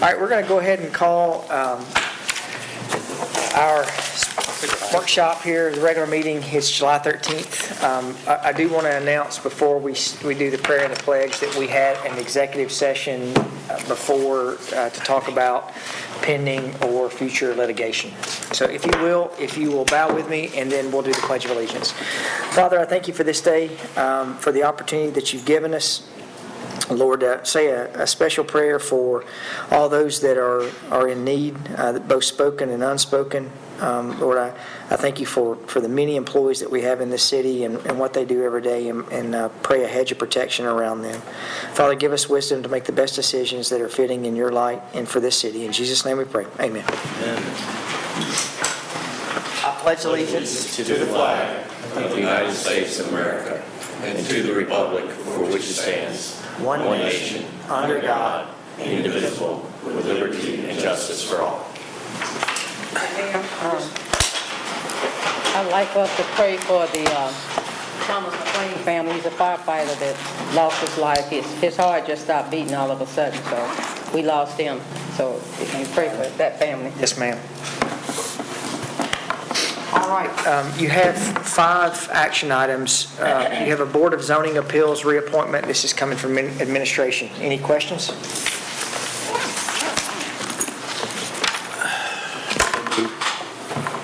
right, we're going to go ahead and call our workshop here, the regular meeting. It's July 13th. I do want to announce before we do the prayer and the pledge that we had an executive session before to talk about pending or future litigation. So if you will bow with me, and then we'll do the Pledge of Allegiance. Father, I thank you for this day, for the opportunity that you've given us. Lord, say a special prayer for all those that are in need, both spoken and unspoken. Lord, I thank you for the many employees that we have in this city and what they do every day, and pray a hedge of protection around them. Father, give us wisdom to make the best decisions that are fitting in your light and for this city. In Jesus' name we pray. Amen. I pledge allegiance to the flag of the United States of America and to the republic for which it stands, one nation, under God, indivisible, with liberty and justice for all. I'd like us to pray for the Thomas McLean family. He's a firefighter that lost his life. His heart just stopped beating all of a sudden, so we lost him. So if you pray for that family. Yes, ma'am. All right. You have 5 action items. You have a Board of Zoning Appeals reappointment. This is coming from administration. Any questions?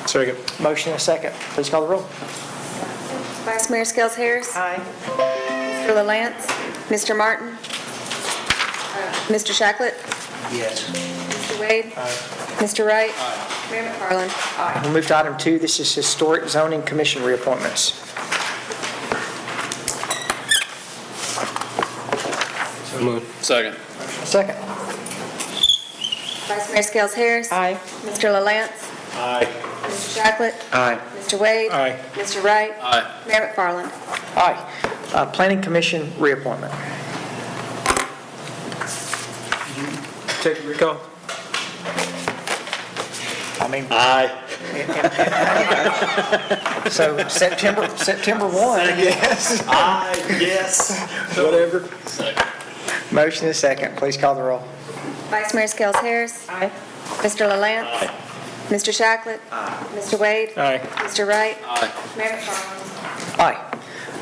Second. Motion and a second. Please call the roll. Vice Mayor Skels Harris. Aye. Mr. LaLance. Mr. Martin. Mr. Shacklet. Yes. Mr. Wade. Mr. Wright. Mayor McFarland. We'll move to item 2. This is Historic Zoning Commission reappointments. So moved. Second. Second. Vice Mayor Skels Harris. Aye. Mr. LaLance. Aye. Mr. Shacklet. Aye. Mr. Wade. Aye. Mr. Wright. Aye. Mayor McFarland. Aye. Planning Commission reappointment. Take a recall. I mean, Aye. so September 1. Yes. Aye. Yes. Whatever. Motion and a second. Please call the roll. Vice Mayor Skels Harris. Aye. Mr. LaLance. Aye. Mr. Shacklet. Mr. Wade. Aye. Mr. Wright. Aye. Mayor McFarland. Aye.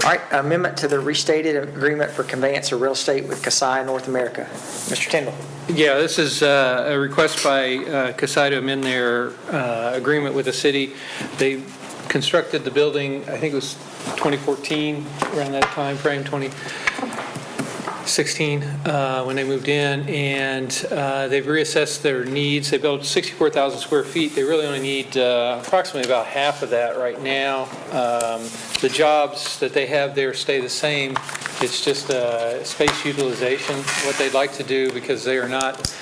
All right, amendment to the restated agreement for conveyance of real estate with Kasai North America. Mr. Tyndall. Yeah, this is a request by Kasai to amend their agreement with the city. They constructed the building, I think it was 2014, around that time frame, 2016, when they moved in, and they've reassessed their needs. They built 64,000 square feet. They really only need approximately about half of that right now. The jobs that they have there stay the same. It's just space utilization. What they'd like to do, because they are not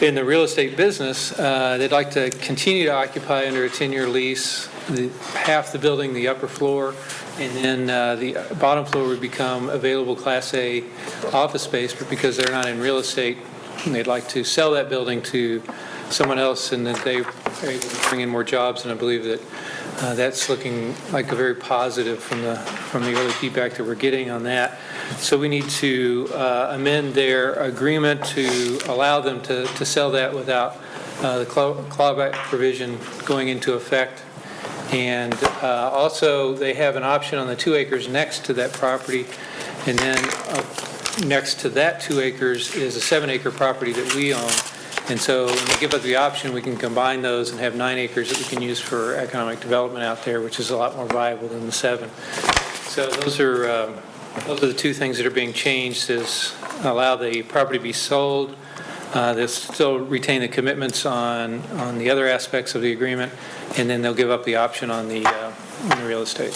in the real estate business, they'd like to continue to occupy under a 10-year lease, half the building, the upper floor, and then the bottom floor would become available Class A office space, but because they're not in real estate, they'd like to sell that building to someone else, and that they are able to bring in more jobs, and I believe that that's looking like a very positive from the early feedback that we're getting on that. So we need to amend their agreement to allow them to sell that without the clawback provision going into effect. And also, they have an option on the 2 acres next to that property, and then next to that 2 acres is a 7-acre property that we own. And so when we give up the option, we can combine those and have 9 acres that we can use for economic development out there, which is a lot more viable than the 7. So those are the 2 things that are being changed, is allow the property to be sold. They'll still retain the commitments on the other aspects of the agreement, and then they'll give up the option on the real estate.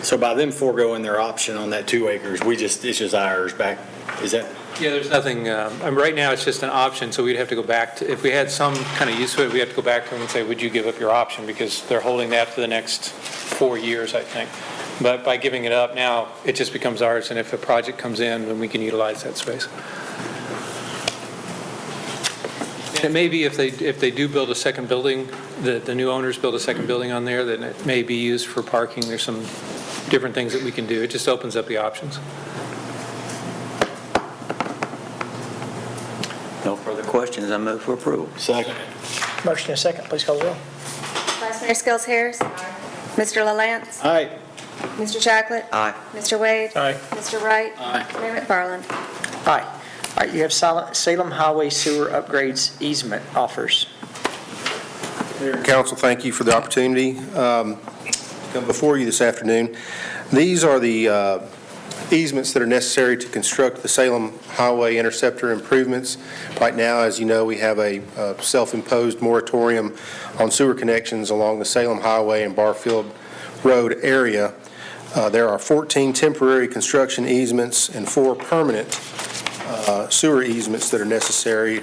So by them foregoing their option on that 2 acres, it's just ours back. Is that? Yeah, there's nothing, right now it's just an option, so we'd have to go back to, if we had some kind of use to it, we have to go back to them and say, would you give up your option? Because they're holding that for the next 4 years, I think. But by giving it up now, it just becomes ours, and if a project comes in, then we can utilize that space. And it may be if they do build a second building, the new owners build a second building on there, then it may be used for parking. There's some different things that we can do. It just opens up the options. No further questions, I move for approval. Second. Motion and a second, please call the roll. Vice Mayor Skels Harris. Mr. LaLance. Aye. Mr. Chocolate. Aye. Mr. Wade. Aye. Mr. Wright. Aye. Mayor McFarland. Aye. All right, you have Salem Highway Sewer Upgrades Easement offers. Council, thank you for the opportunity to come before you this afternoon. These are the easements that are necessary to construct the Salem Highway Interceptor improvements. Right now, as you know, we have a self-imposed moratorium on sewer connections along the Salem Highway and Barfield Road area. There are 14 temporary construction easements and 4 permanent sewer easements that are necessary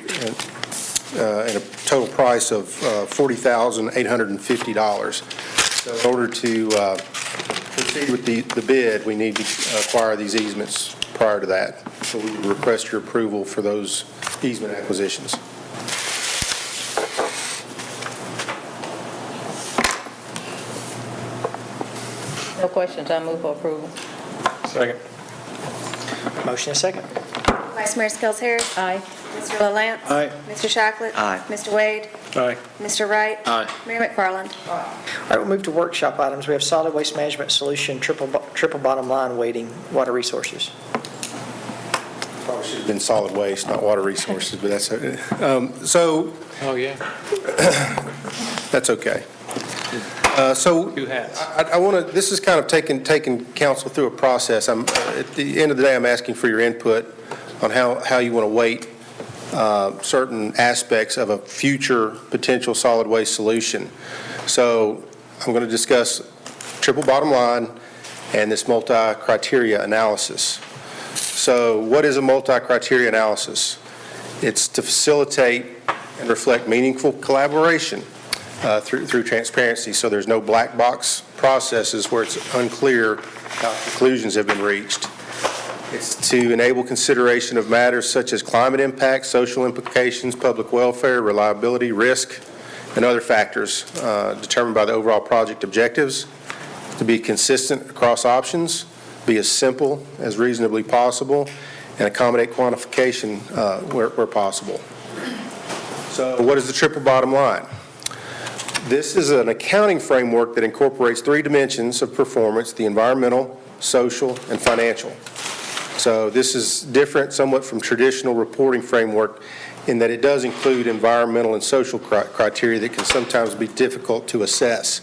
at a total price of $40,850. So in order to proceed with the bid, we need to acquire these easements prior to that. So we request your approval for those easement acquisitions. No questions, I move for approval. Second. Motion and a second. Vice Mayor Skels Harris. Aye. Mr. LaLance. Aye. Mr. Chocolate. Aye. Mr. Wade. Aye. Mr. Wright. Aye. Mayor McFarland. All right, we'll move to workshop items. We have solid waste management solution, triple bottom line weighting, water resources. Probably should have been solid waste, not water resources, but that's okay. Oh, yeah. That's okay. So Two hats. I want to, this is kind of taking council through a process. At the end of the day, I'm asking for your input on how you want to weight certain aspects of a future potential solid waste solution. So I'm going to discuss triple bottom line and this multi-criteria analysis. So what is a multi-criteria analysis? It's to facilitate and reflect meaningful collaboration through transparency, so there's no black box processes where it's unclear how conclusions have been reached. It's to enable consideration of matters such as climate impact, social implications, public welfare, reliability, risk, and other factors determined by the overall project objectives, to be consistent across options, be as simple as reasonably possible, and accommodate quantification where possible. So what is the triple bottom line? This is an accounting framework that incorporates 3 dimensions of performance: the environmental, social, and financial. So this is different somewhat from traditional reporting framework in that it does include environmental and social criteria that can sometimes be difficult to assess.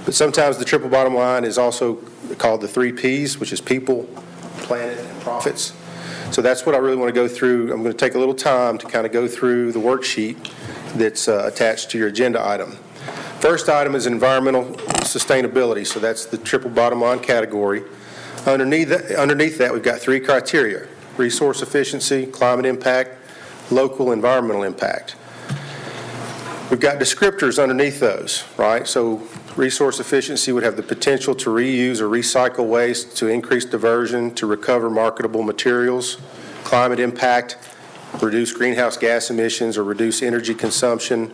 But sometimes the triple bottom line is also called the 3 Ps, which is people, planet, and profits. So that's what I really want to go through. I'm going to take a little time to kind of go through the worksheet that's attached to your agenda item. First item is environmental sustainability, so that's the triple bottom line category. Underneath that, we've got 3 criteria: resource efficiency, climate impact, local environmental impact. We've got descriptors underneath those, right? So resource efficiency would have the potential to reuse or recycle waste, to increase diversion, to recover marketable materials. Climate impact, reduce greenhouse gas emissions or reduce energy consumption.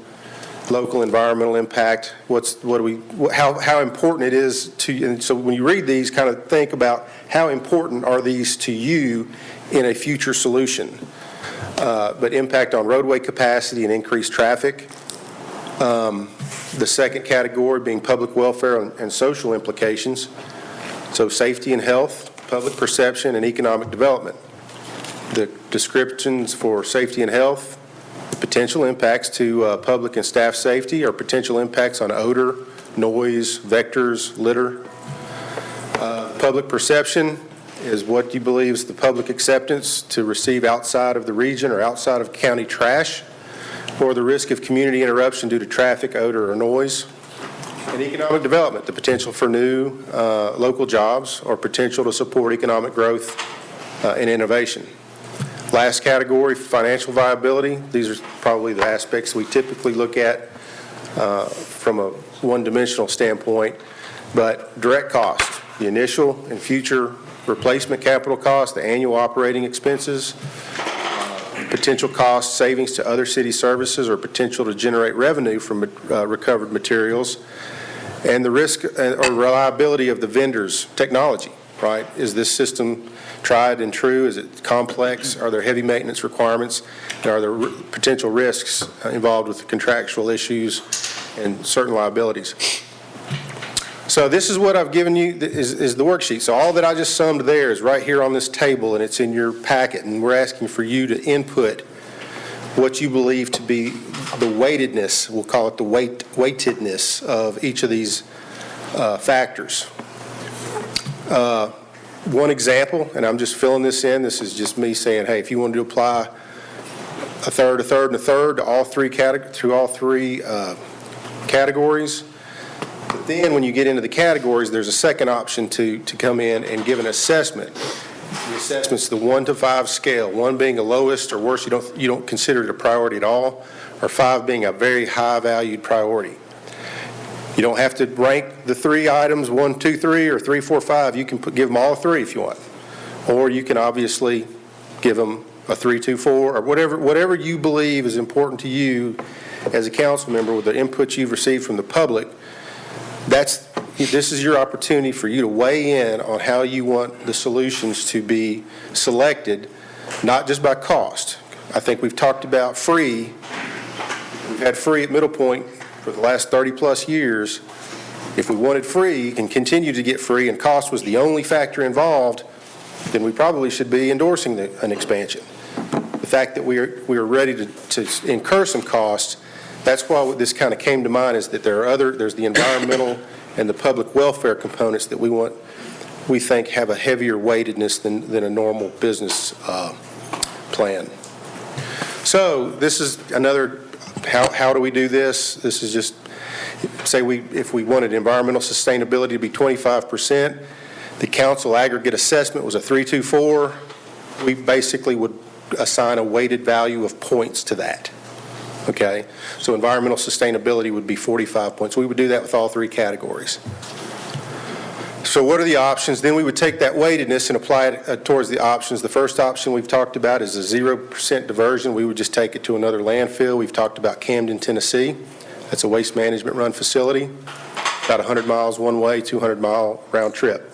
Local environmental impact, how important it is to, and so when you read these, kind of think about how important are these to you in a future solution. But impact on roadway capacity and increased traffic. The second category being public welfare and social implications. So safety and health, public perception, and economic development. The descriptions for safety and health: potential impacts to public and staff safety, or potential impacts on odor, noise, vectors, litter. Public perception is what you believe is the public acceptance to receive outside of the region or outside of county trash, or the risk of community interruption due to traffic, odor, or noise. And economic development, the potential for new local jobs or potential to support economic growth and innovation. Last category, financial viability. These are probably the aspects we typically look at from a one-dimensional standpoint, but direct cost, the initial and future replacement capital cost, the annual operating expenses, potential cost savings to other city services or potential to generate revenue from recovered materials, and the risk or reliability of the vendor's technology. right? Is this system tried and true? Is it complex? Are there heavy maintenance requirements? And are there potential risks involved with contractual issues and certain liabilities? So this is what I've given you, is the worksheet. So all that I just summed there is right here on this table, and it's in your packet, and we're asking for you to input what you believe to be the weightedness, we'll call it the weightedness of each of these factors. One example, and I'm just filling this in, this is just me saying, hey, if you wanted to apply a third, a third, and a third to all three categories. But then when you get into the categories, there's a second option to come in and give an assessment. The assessment's the 1 to 5 scale, 1 being the lowest or worst, you don't consider it a priority at all, or 5 being a very high valued priority. You don't have to rank the 3 items 1, 2, 3, or 3, 4, 5. You can give them all 3 if you want, or you can obviously give them a 3, 2, 4, or whatever you believe is important to you as a council member with the input you've received from the public. This is your opportunity for you to weigh in on how you want the solutions to be selected, not just by cost. I think we've talked about free. We've had free at Middle Point for the last 30-plus years. If we wanted free and continue to get free and cost was the only factor involved, then we probably should be endorsing an expansion. The fact that we are ready to incur some costs, that's why this kind of came to mind, is that there's the environmental and the public welfare components that we think have a heavier weightedness than a normal business plan. So this is another, how do we do this? This is just, say if we wanted environmental sustainability to be 25%, the council aggregate assessment was a 324, we basically would assign a weighted value of points to that. Okay, so environmental sustainability would be 45 points. We would do that with all 3 categories. So what are the options? Then we would take that weightedness and apply it towards the options. The first option we've talked about is a 0% diversion. We would just take it to another landfill. We've talked about Camden, Tennessee. That's a waste management run facility, about 100 miles one way, 200-mile round trip.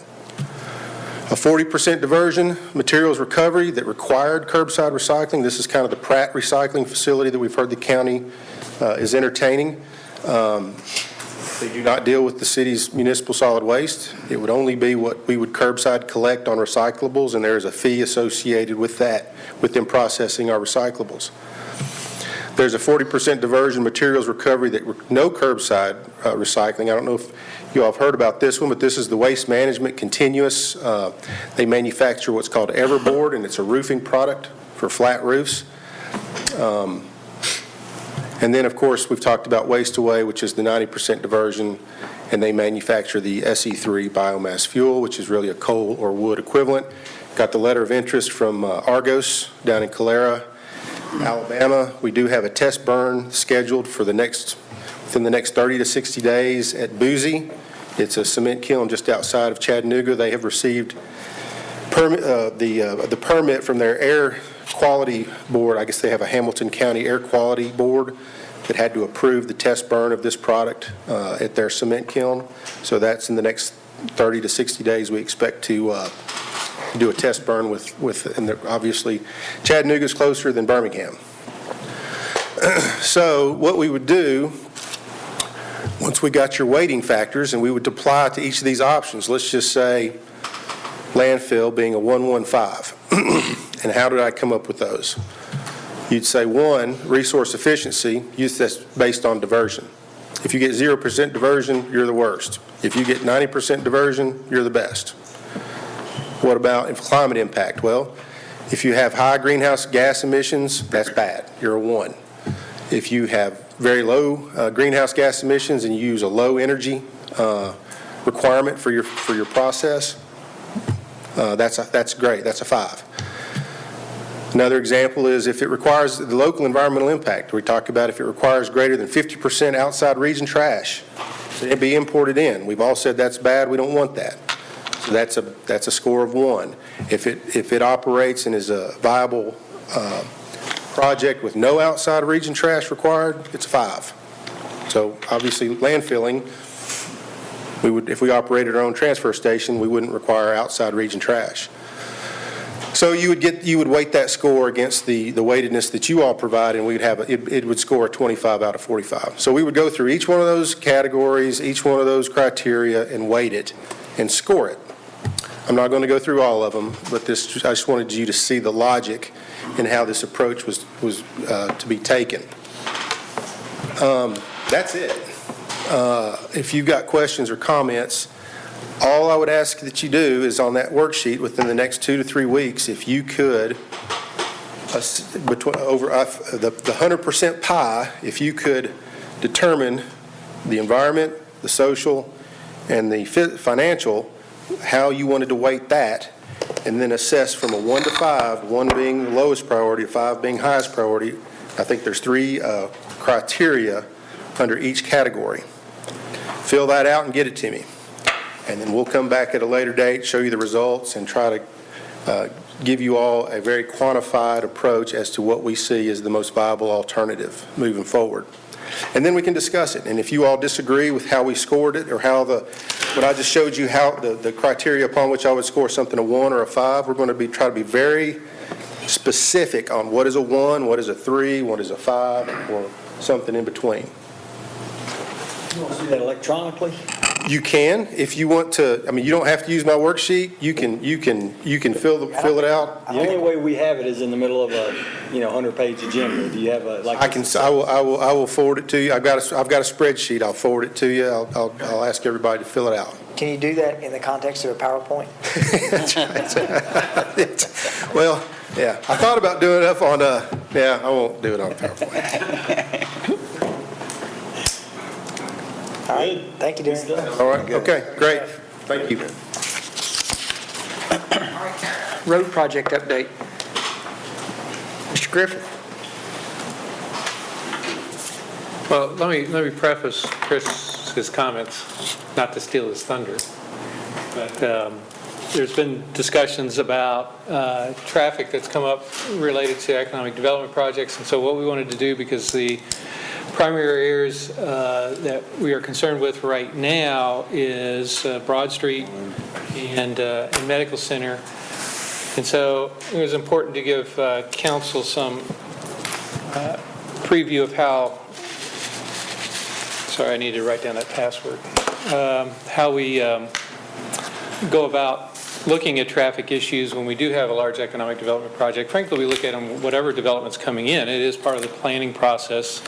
A 40% diversion, materials recovery that required curbside recycling. This is kind of the Pratt recycling facility that we've heard the county is entertaining. They do not deal with the city's municipal solid waste. It would only be what we would curbside collect on recyclables, and there is a fee associated with that, with them processing our recyclables. There's a 40% diversion materials recovery that no curbside recycling. I don't know if you all have heard about this one, but this is the Waste Management Continuous. They manufacture what's called Everboard, and it's a roofing product for flat roofs. And then, of course, we've talked about Waste Away, which is the 90% diversion, and they manufacture the SE3 biomass fuel, which is really a coal or wood equivalent. Got the letter of interest from Argos down in Calera, Alabama. We do have a test burn scheduled for within the next 30 to 60 days at Boozy. It's a cement kiln just outside of Chattanooga. They have received the permit from their air quality board. I guess they have a Hamilton County Air Quality Board that had to approve the test burn of this product at their cement kiln. So that's in the next 30 to 60 days. We expect to do a test burn and obviously Chattanooga's closer than Birmingham. So what we would do, once we got your weighting factors, and we would apply to each of these options, let's just say landfill being a 115. And how did I come up with those? You'd say 1, resource efficiency, that's based on diversion. If you get 0% diversion, you're the worst. If you get 90% diversion, you're the best. What about climate impact? Well, if you have high greenhouse gas emissions, that's bad. You're a 1. If you have very low greenhouse gas emissions and you use a low energy requirement for your process, that's great. That's a 5. Another example is if it requires the local environmental impact. We talk about if it requires greater than 50% outside region trash, it'd be imported in. We've all said that's bad. We don't want that. So that's a score of 1. If it operates and is a viable project with no outside region trash required, it's a 5. So obviously landfilling If we operated our own transfer station, we wouldn't require outside region trash. So you would weight that score against the weightedness that you all provide, and it would score a 25 out of 45. So we would go through each one of those categories, each one of those criteria, and weight it and score it. I'm not going to go through all of them, but I just wanted you to see the logic in how this approach was to be taken. That's it. If you've got questions or comments, all I would ask that you do is on that worksheet within the next 2 to 3 weeks, if you could, over the 100% pie, if you could determine the environment, the social, and the financial, how you wanted to weight that, and then assess from a 1 to 5, 1 being the lowest priority, 5 being highest priority. I think there's 3 criteria under each category. Fill that out and get it to me. And then we'll come back at a later date, show you the results, and try to give you all a very quantified approach as to what we see as the most viable alternative moving forward. And then we can discuss it. And if you all disagree with how we scored it, or how what I just showed you, how the criteria upon which I would score something a 1 or a 5, we're going to try to be very specific on what is a 1, what is a 3, what is a 5, or something in between. You want to do that electronically? You can, if you want to. I mean, you don't have to use my worksheet. You can fill it out. The only way we have it is in the middle of a 100-page agenda. Do you have a like? I will forward it to you. I've got a spreadsheet. I'll forward it to you. I'll ask everybody to fill it out. Can you do that in the context of a PowerPoint? That's right. Well, yeah. I thought about doing it up on yeah. I won't do it on PowerPoint. All right, thank you, Darren. All right. Okay. Great. Thank you. Road project update. Mr. Griffith. Well, let me preface Chris's comments, not to steal his thunder, but there's been discussions about traffic that's come up related to economic development projects, and so what we wanted to do, because the primary areas that we are concerned with right now is Broad Street and Medical Center. And so it was important to give council some preview of how, sorry, I need to write down that password, how we go about looking at traffic issues when we do have a large economic development project. Frankly, we look at them, whatever development's coming in, it is part of the planning process.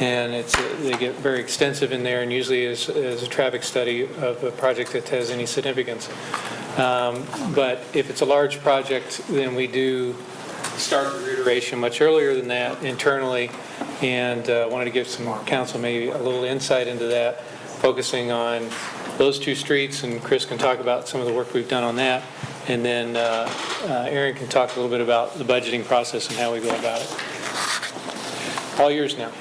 And they get very extensive in there, and usually is a traffic study of a project that has any significance. But if it's a large project, then we do start the reiteration much earlier than that internally, and wanted to give some council maybe a little insight into that, focusing on those 2 streets, and Chris can talk about some of the work we've done on that, and then Aaron can talk a little bit about the budgeting process and how we go about it. All yours now.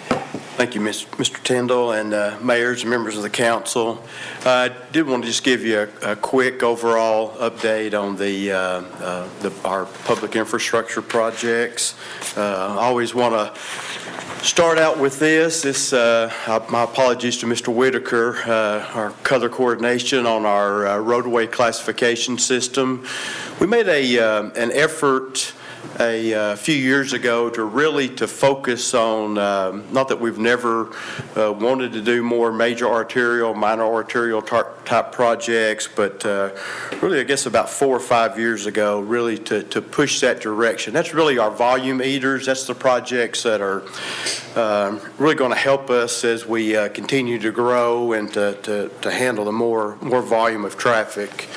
Thank you, Mr. Tyndall, and mayors and members of the council. I did want to just give you a quick overall update on our public infrastructure projects. I always want to start out with this. My apologies to Mr. Whitaker, our color coordination on our roadway classification system. We made an effort a few years ago to focus on, not that we've never wanted to do more major arterial, minor arterial type projects, but really I guess about 4 or 5 years ago, really to push that direction. That's really our volume eaters. That's the projects that are really going to help us as we continue to grow and to handle the more volume of traffic.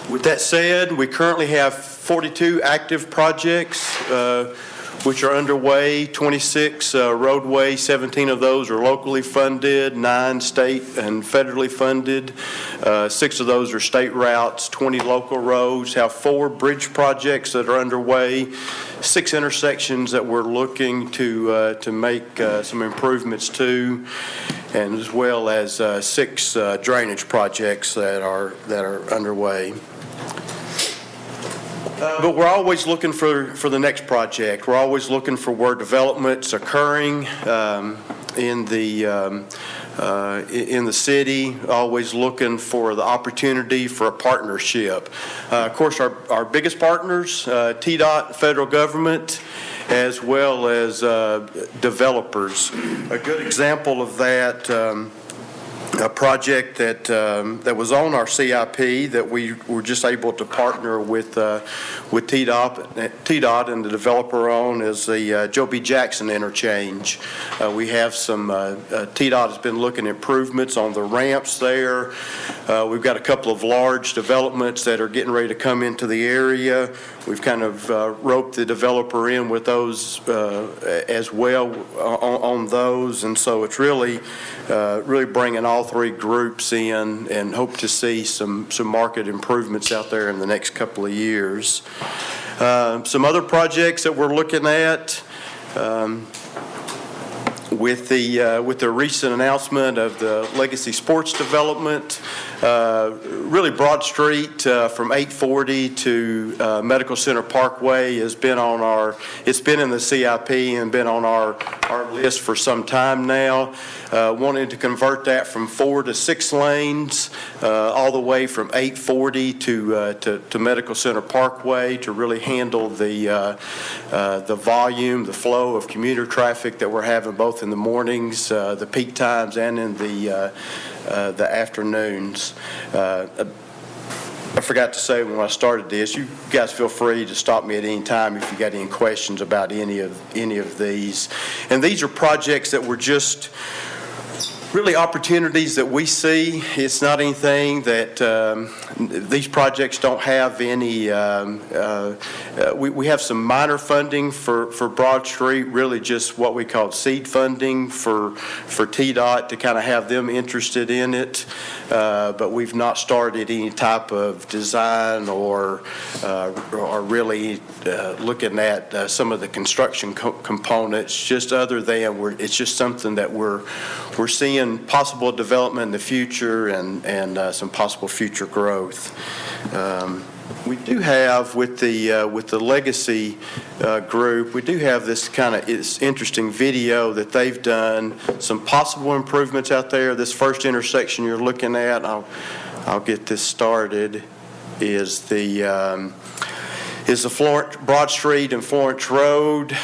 With that said, we currently have 42 active projects which are underway, 26 roadways, 17 of those are locally funded, 9 state and federally funded, 6 of those are state routes, 20 local roads, have 4 bridge projects that are underway, 6 intersections that we're looking to make some improvements to, and as well as 6 drainage projects that are underway. But we're always looking for the next project. We're always looking for where development's occurring in the in the city, always looking for the opportunity for a partnership. Of course, our biggest partners, TDOT, federal government, as well as developers. A good example of that, a project that was on our CIP that we were just able to partner with TDOT and the developer on is the Joby Jackson Interchange. We have some, TDOT has been looking at improvements on the ramps there. We've got a couple of large developments that are getting ready to come into the area. We've kind of roped the developer in with those as well on those, and so it's really bringing all three groups in, and hope to see some market improvements out there in the next couple of years. Some other projects that we're looking at. With the recent announcement of the Legacy Sports Development, really Broad Street from 840 to Medical Center Parkway has been on it's been in the CIP and been on our list for some time now. Wanted to convert that from 4 to 6 lanes, all the way from 840 to Medical Center Parkway to really handle the volume, the flow of commuter traffic that we're having both in the mornings, the peak times, and in the afternoons. I forgot to say when I started this, you guys feel free to stop me at any time if you got any questions about any of these. And these are projects that were just really opportunities that we see. It's not anything that these projects don't have any. We have some minor funding for Broad Street, really just what we call seed funding for TDOT to kind of have them interested in it. But we've not started any type of design or really looking at some of the construction components, just other than it's just something that we're seeing possible development in the future and some possible future growth. We do have with the Legacy group, we do have this interesting video that they've done, some possible improvements out there. This first intersection you're looking at, I'll get this started, is the Broad Street and Florence Road.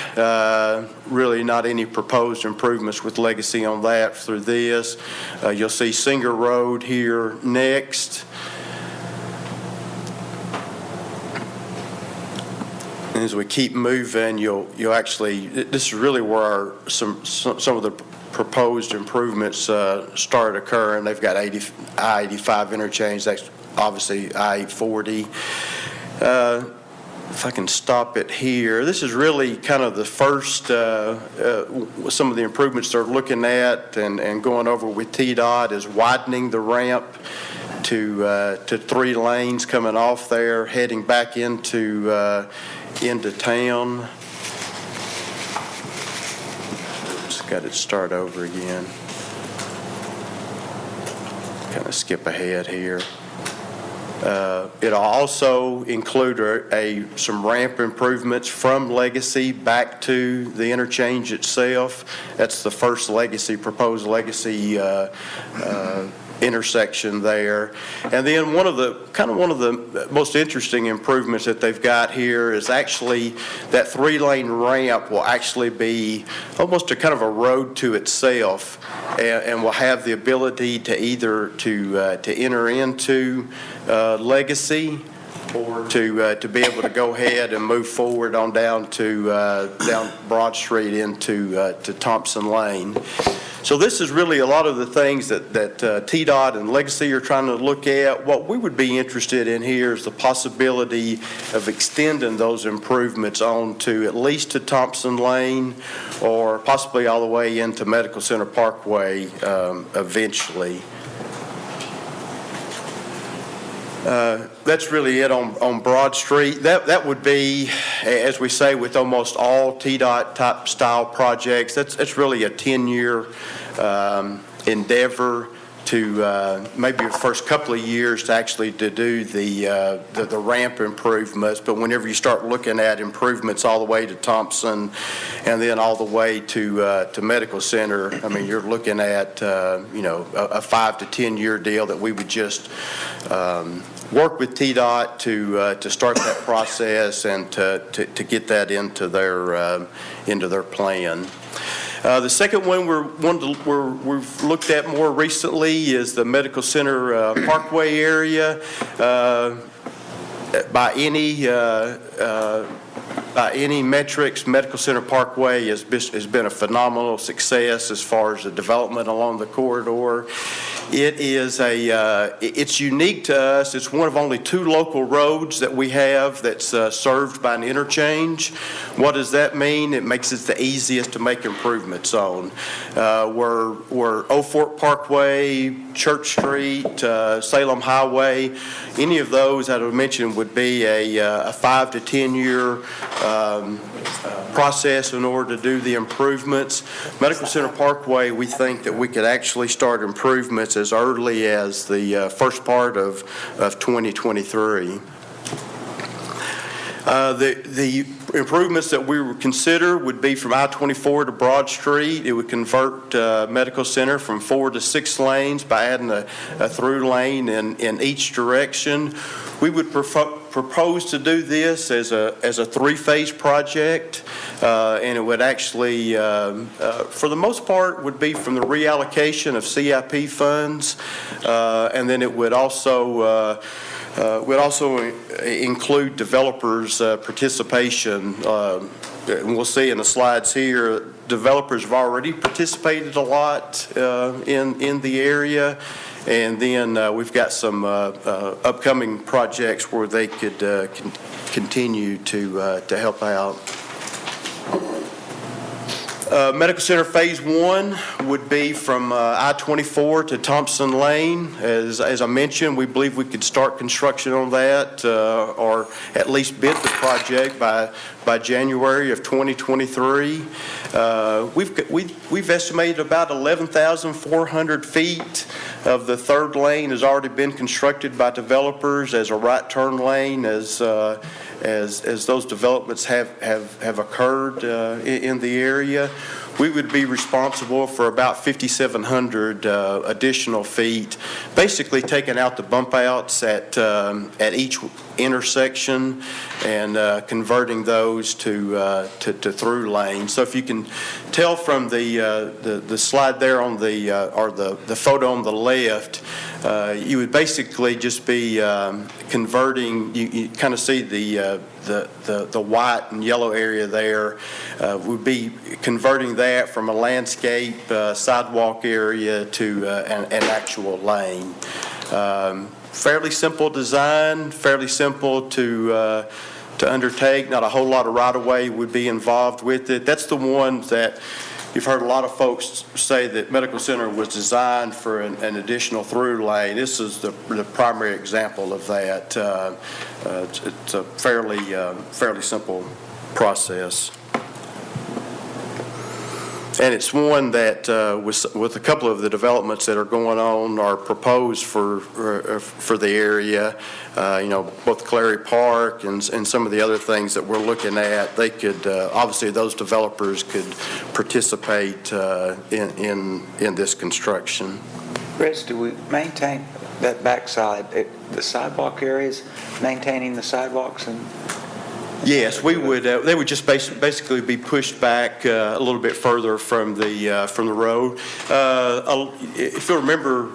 Really not any proposed improvements with Legacy on that through this. You'll see Singer Road here next. And as we keep moving, you'll actually, this is really where some of the proposed improvements start occurring. They've got I-85 interchange, that's obviously I-40. If I can stop it here, this is really kind of the first, some of the improvements they're looking at and going over with TDOT is widening the ramp to 3 lanes coming off there, heading back into town. Just got it start over again. Kind of skip ahead here. It'll also include some ramp improvements from Legacy back to the interchange itself. That's the first proposed Legacy intersection there. And then one of the most interesting improvements that they've got here is actually that 3-lane ramp will actually be almost a kind of a road to itself, and will have the ability to either to enter into Legacy or to be able to go ahead and move forward on down Broad Street into Thompson Lane. So this is really a lot of the things that TDOT and Legacy are trying to look at. What we would be interested in here is the possibility of extending those improvements on to at least to Thompson Lane, or possibly all the way into Medical Center Parkway eventually. That's really it on Broad Street. That would be, as we say, with almost all TDOT type style projects, that's really a 10-year endeavor maybe the first couple of years to actually to do the ramp improvements, but whenever you start looking at improvements all the way to Thompson and then all the way to Medical Center, I mean, you're looking at, a 5 to 10 year deal that we would just work with TDOT to start that process and to get that into their plan. The second one we've looked at more recently is the Medical Center Parkway area. By any metrics, Medical Center Parkway has been a phenomenal success as far as the development along the corridor. It's unique to us. It's one of only 2 local roads that we have that's served by an interchange. What does that mean? It makes it the easiest to make improvements on. Where Old Fort Parkway, Church Street, Salem Highway, any of those I would mention would be a 5 to 10 year process in order to do the improvements. Medical Center Parkway, we think that we could actually start improvements as early as the first part of 2023. The improvements that we would consider would be from I-24 to Broad Street. It would convert Medical Center from 4 to 6 lanes by adding a through lane in each direction. We would propose to do this as a 3-phase project, and it would actually, for the most part, would be from the reallocation of CIP funds, and then it would also include developers' participation. And we'll see in the slides here, developers have already participated a lot in the area. And then we've got some upcoming projects where they could continue to help out. Medical Center Phase 1 would be from I-24 to Thompson Lane. As I mentioned, we believe we could start construction on that or at least bid the project by January of 2023. We've estimated about 11,400 feet of the third lane has already been constructed by developers as a right turn lane as those developments have occurred in the area. We would be responsible for about 5,700 additional feet, basically taking out the bump outs at each intersection and converting those to through lanes. So if you can tell from the slide there on or the photo on the left, you would basically just be converting. You kind of see the white and yellow area there. Would be converting that from a landscape sidewalk area to an actual lane. Fairly simple design, fairly simple to undertake. Not a whole lot of right-of-way would be involved with it. That's the one that you've heard a lot of folks say that Medical Center was designed for an additional through lane. This is the primary example of that. It's a fairly simple process. And it's one that, with a couple of the developments that are going on, are proposed for the area. Both Clary Park and some of the other things that we're looking at. They could obviously those developers could participate in this construction. Rich, do we maintain that backside, the sidewalk areas, maintaining the sidewalks and? Yes, we would. They would just basically be pushed back a little bit further from the road. If you remember,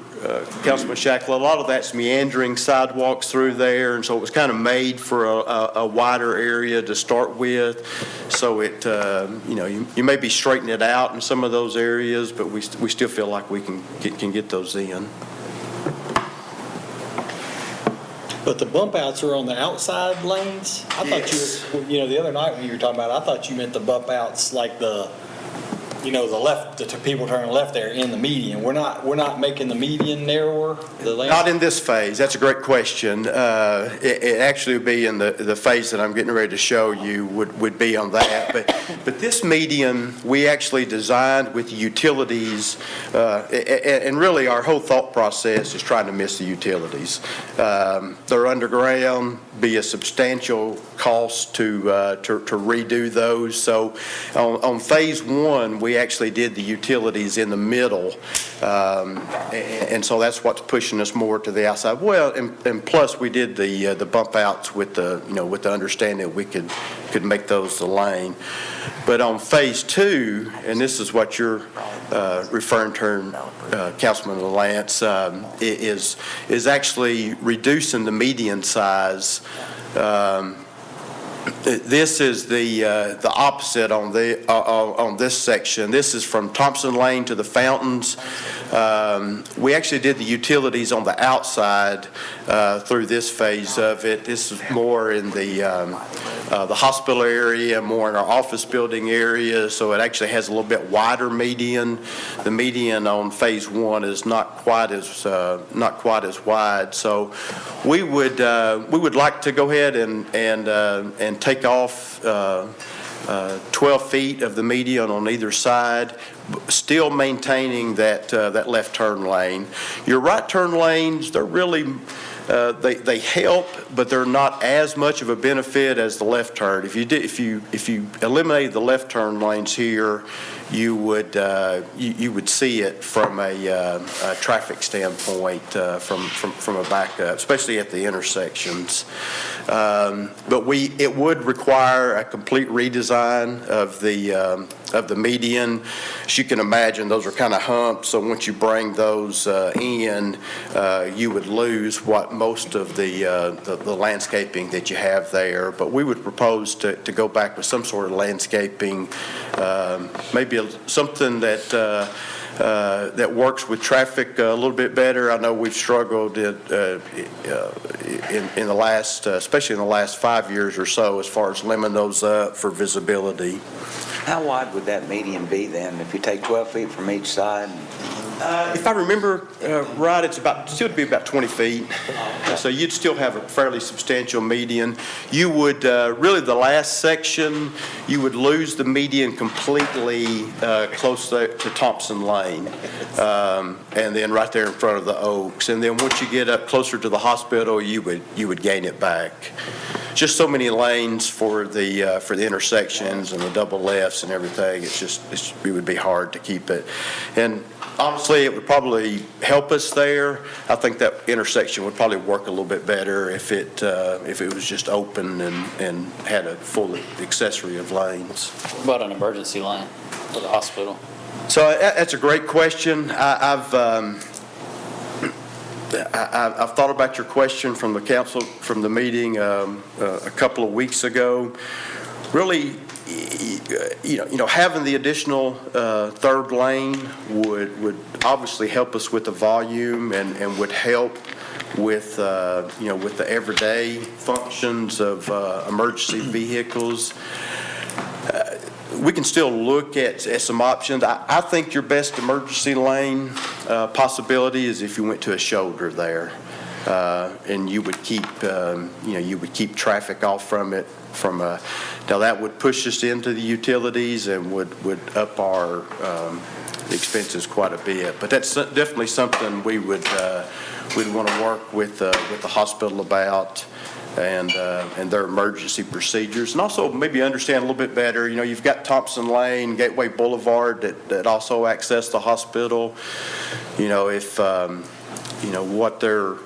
Councilman Shackle, a lot of that's meandering sidewalks through there, and so it was kind of made for a wider area to start with. So it, you may be straightening it out in some of those areas, but we still feel like we can get those in. But the bump outs are on the outside lanes? I thought you were, the other night when you were talking about it, I thought you meant the bump outs like the the people turning left there in the median. We're not making the median narrower, the lane? Not in this phase. That's a great question. It actually would be in the phase that I'm getting ready to show you would be on that. But this median, we actually designed with utilities, and really our whole thought process is trying to miss the utilities. They're underground, be a substantial cost to redo those. So on phase one, we actually did the utilities in the middle, and so that's what's pushing us more to the outside. Well, and plus we did the bump outs with the understanding that we could make those the lane. But on phase two, and this is what you're referring to, Councilman Lance, is actually reducing the median size. This is the opposite on this section. This is from Thompson Lane to the Fountains. We actually did the utilities on the outside through this phase of it. This is more in the hospital area, more in our office building area, so it actually has a little bit wider median. The median on phase one is not quite as wide. So we would like to go ahead and take off 12 feet of the median on either side, still maintaining that left turn lane. Your right turn lanes, they're really they help, but they're not as much of a benefit as the left turn. If you eliminate the left turn lanes here, you would see it from a traffic standpoint from a backup, especially at the intersections. But it would require a complete redesign of the median. As you can imagine, those are kind of humps, so once you bring those in, you would lose what most of the landscaping that you have there. But we would propose to go back with some sort of landscaping, maybe something that works with traffic a little bit better. I know we've struggled in the last, especially in the last 5 years or so, as far as limiting those up for visibility. How wide would that median be then, if you take 12 feet from each side? If I remember right, it's still to be about 20 feet. So you'd still have a fairly substantial median. You would, really the last section, you would lose the median completely close to Thompson Lane. And then right there in front of the Oaks. And then once you get up closer to the hospital, you would gain it back. Just so many lanes for the intersections and the double lefts and everything. It would be hard to keep it. And honestly, it would probably help us there. I think that intersection would probably work a little bit better if it was just open and had a full accessory of lanes. What about an emergency lane for the hospital? So that's a great question. I've thought about your question from the council, from the meeting a couple of weeks ago. Really, having the additional third lane would obviously help us with the volume and would help with with the everyday functions of emergency vehicles. We can still look at some options. I think your best emergency lane possibility is if you went to a shoulder there, and you would keep traffic off from it. Now that would push us into the utilities and would up our expenses quite a bit. But that's definitely something we'd want to work with the hospital about. And their emergency procedures, and also maybe understand a little bit better. You've got Thompson Lane, Gateway Boulevard that also access the hospital. If what they're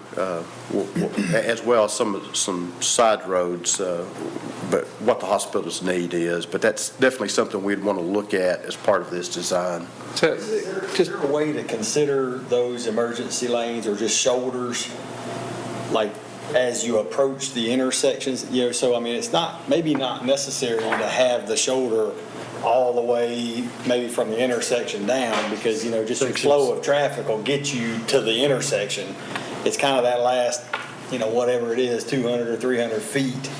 as well as some side roads, but what the hospital's need is. But that's definitely something we'd want to look at as part of this design. So, Is there a way to consider those emergency lanes or just shoulders, like as you approach the intersections? So I mean, it's maybe not necessary to have the shoulder all the way maybe from the intersection down, because just your flow of traffic will get you to the intersection. It's kind of that last whatever it is, 200 or 300 feet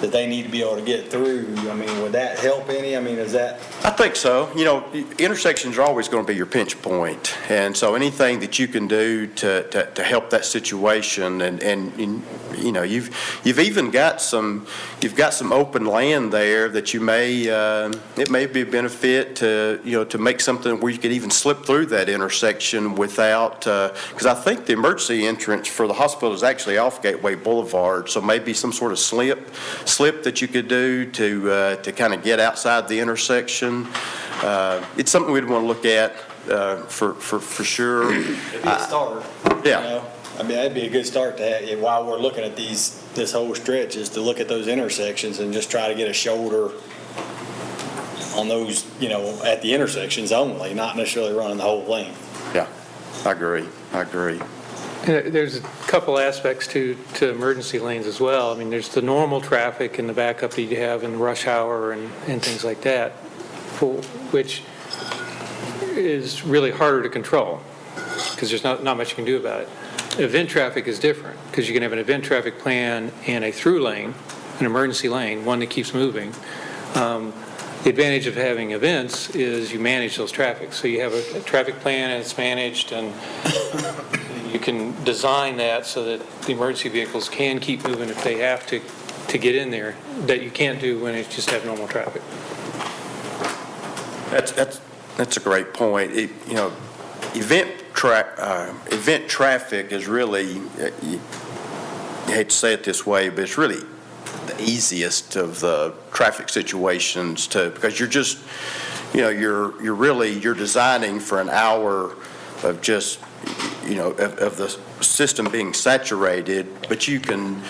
that they need to be able to get through. I mean, would that help any? I mean, is that? I think so. Intersections are always going to be your pinch point. And so anything that you can do to help that situation, and you've even got some open land there that you may, it may be a benefit to make something where you could even slip through that intersection without, because I think the emergency entrance for the hospital is actually off Gateway Boulevard. So maybe some sort of slip that you could do to kind of get outside the intersection. It's something we'd want to look at for sure. It'd be a start. Yeah. I mean, that'd be a good start to have, while we're looking at this whole stretch, is to look at those intersections and just try to get a shoulder on those, at the intersections only, not necessarily running the whole length. Yeah, I agree. There's a couple aspects to emergency lanes as well. I mean, there's the normal traffic and the backup that you have in rush hour and things like that, which is really harder to control because there's not much you can do about it. Event traffic is different because you can have an event traffic plan and a through lane, an emergency lane, one that keeps moving. The advantage of having events is you manage those traffic. So you have a traffic plan and it's managed, and you can design that so that the emergency vehicles can keep moving if they have to get in there, that you can't do when it's just have normal traffic. That's a great point. Event traffic is really, you hate to say it this way, but it's really the easiest of the traffic situations because you're just, you're designing for an hour of just, of the system being saturated, but you can,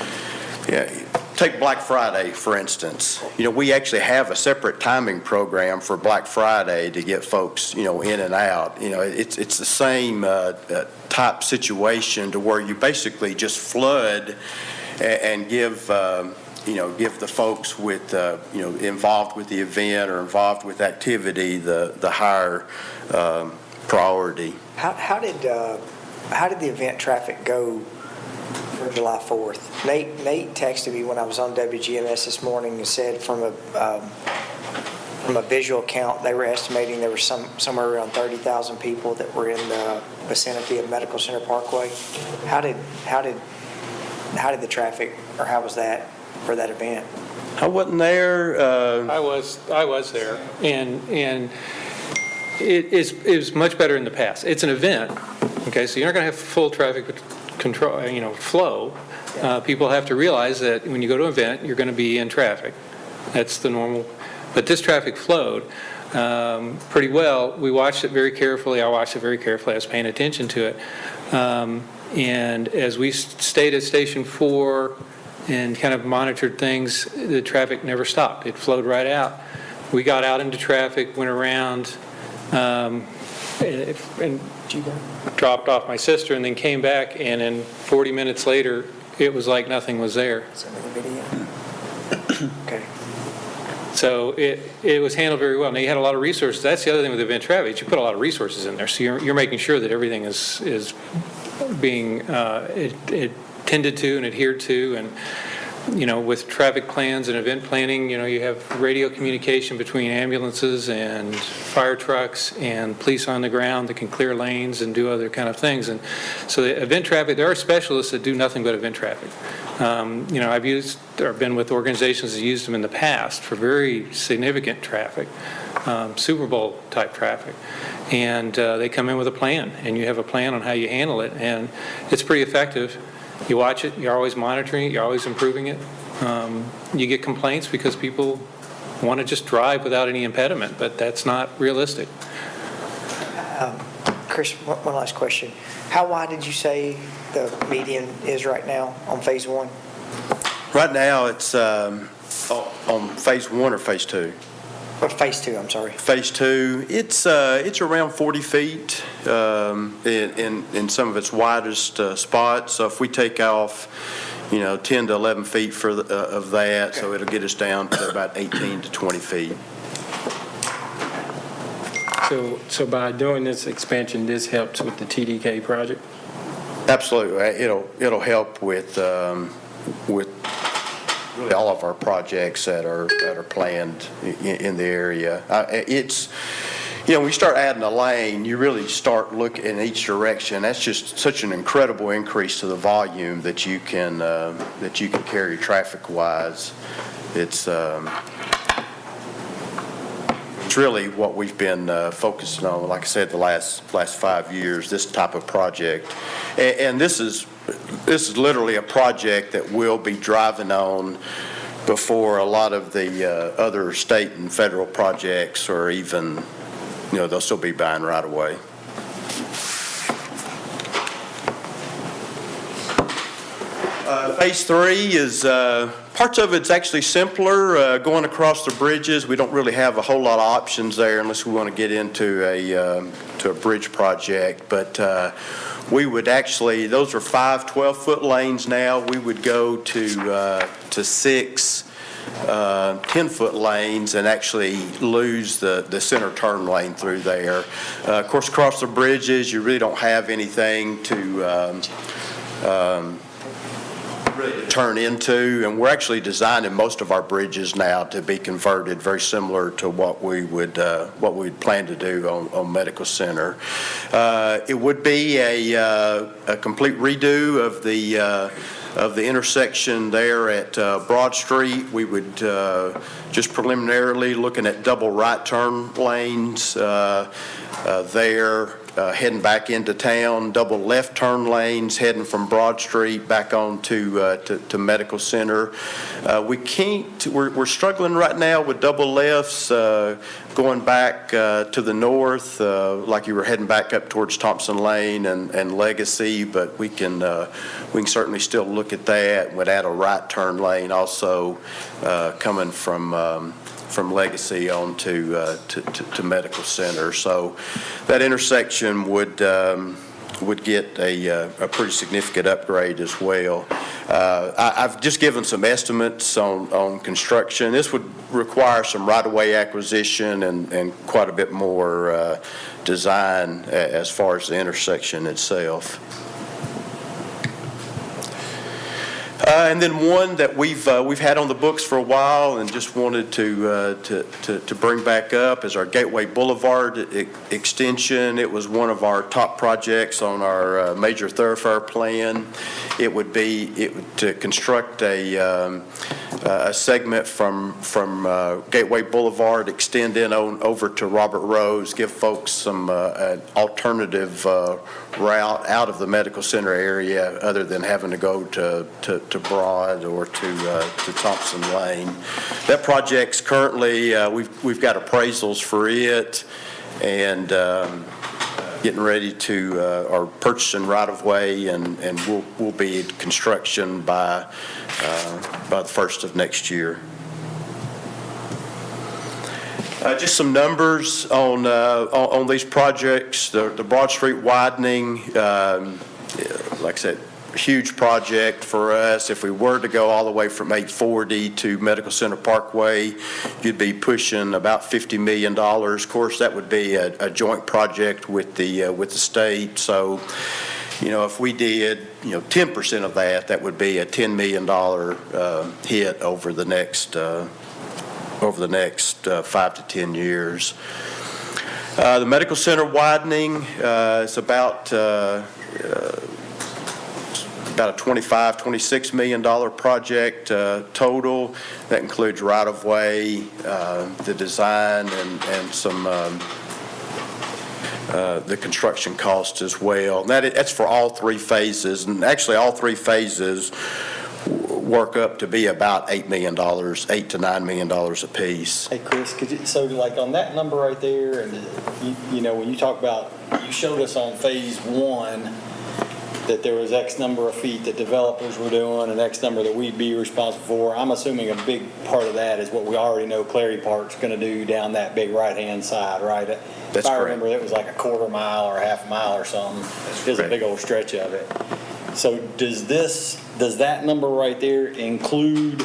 take Black Friday, for instance. We actually have a separate timing program for Black Friday to get folks, in and out. It's the same type situation to where you basically just flood and give the folks with, involved with the event or involved with activity the higher priority. How did the event traffic go for July 4th? Nate texted me when I was on WGMS this morning and said from a visual count, they were estimating there was somewhere around 30,000 people that were in the vicinity of Medical Center Parkway. How did the traffic, or how was that for that event? I wasn't there. I was there, and it is much better in the past. It's an event, okay, so you're not going to have full traffic control, flow. People have to realize that when you go to an event, you're going to be in traffic. That's the normal. But this traffic flowed pretty well. We watched it very carefully. I watched it very carefully. I was paying attention to it. And as we stayed at Station 4 and kind of monitored things, the traffic never stopped. It flowed right out. We got out into traffic, went around, and dropped off my sister, and then came back, and then 40 minutes later, it was like nothing was there. Send me the video. Okay. So it was handled very well. Now, you had a lot of resources. That's the other thing with event traffic. You put a lot of resources in there, so you're making sure that everything is being tended to and adhered to. And with traffic plans and event planning, you have radio communication between ambulances and fire trucks and police on the ground that can clear lanes and do other kind of things. And so the event traffic, there are specialists that do nothing but event traffic. I've used or been with organizations that used them in the past for very significant traffic, Super Bowl type traffic. And they come in with a plan, and you have a plan on how you handle it, and it's pretty effective. You watch it, you're always monitoring it, you're always improving it. You get complaints because people want to just drive without any impediment, but that's not realistic. Chris, one last question. How wide did you say the median is right now on phase 1? Right now, it's on phase 1 or phase 2? Or phase 2, I'm sorry. Phase 2, it's around 40 feet in some of its widest spots. So if we take off, 10 to 11 feet of that, so it'll get us down to about 18 to 20 feet. So by doing this expansion, this helps with the TDK project? Absolutely. It'll help with really all of our projects that are planned in the area. It's, when you start adding a lane, you really start looking in each direction. That's just such an incredible increase to the volume that you can carry traffic-wise. It's really what we've been focusing on, like I said, the last 5 years, this type of project. And this is literally a project that we'll be driving on before a lot of the other state and federal projects, or even, they'll still be buying right away. Phase 3 is, parts of it's actually simpler, going across the bridges. We don't really have a whole lot of options there unless we want to get into a bridge project. But we would actually, those are 5 12-foot lanes now. We would go to 6 10-foot lanes and actually lose the center turn lane through there. Of course, across the bridges, you really don't have anything to really turn into, and we're actually designing most of our bridges now to be converted very similar to what we'd plan to do on Medical Center. It would be a complete redo of the intersection there at Broad Street. We would just preliminarily looking at double right turn lanes there. Heading back into town, double left turn lanes heading from Broad Street back on to Medical Center. We're struggling right now with double lefts going back to the north, like you were heading back up towards Thompson Lane and Legacy, but we can certainly still look at that. Would add a right turn lane also coming from Legacy on to Medical Center. So that intersection would get a pretty significant upgrade as well. I've just given some estimates on construction. This would require some right-of-way acquisition and quite a bit more design as far as the intersection itself. And then one that we've had on the books for a while and just wanted to bring back up is our Gateway Boulevard extension. It was one of our top projects on our major thoroughfare plan. It would be to construct a segment from Gateway Boulevard, extend in over to Robert Rose, give folks some an alternative route out of the Medical Center area other than having to go to Broad or to Thompson Lane. That project's currently, we've got appraisals for it and getting ready to, or purchasing right-of-way, and we'll be in construction by the first of next year. Just some numbers on these projects. The Broad Street widening, like I said, huge project for us. If we were to go all the way from 840 to Medical Center Parkway, you'd be pushing about $50 million. Of course, that would be a joint project with the state. So, if we did, 10% of that would be a $10 million hit over the next 5 to 10 years. The Medical Center widening is about a $26 million project total. That includes right-of-way, the design, and some the construction costs as well. And that's for all 3 phases, and actually all 3 phases work up to be about $8 to $9 million apiece. Hey, Chris, so like on that number right there, and when you talk about, you showed us on phase 1 that there was X number of feet that developers were doing and X number that we'd be responsible for. I'm assuming a big part of that is what we already know Clarity Park's going to do down that big right-hand side, right? That's if I correct. remember, it was like a quarter mile or a half mile or something. There's a big old stretch of it. So does that number right there include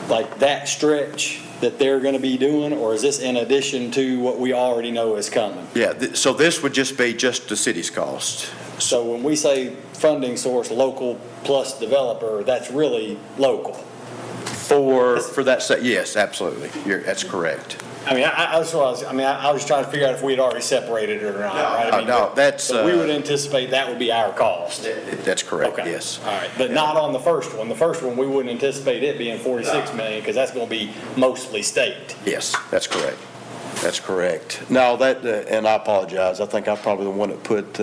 like that stretch that they're going to be doing, or is this in addition to what we already know is coming? Yeah, so this would just be the city's cost. So when we say funding source local plus developer, that's really local. For that, yes, absolutely. That's correct. I mean, I was trying to figure out if we had already separated it or not, right? I mean, No, that's. So we would anticipate that would be our cost. That's correct, Okay. yes. All right, but not on the first one. The first one, we wouldn't anticipate it being 46 million, because that's going to be mostly state. Yes, that's correct. That's correct. No, and I apologize, I think I'm probably the one that put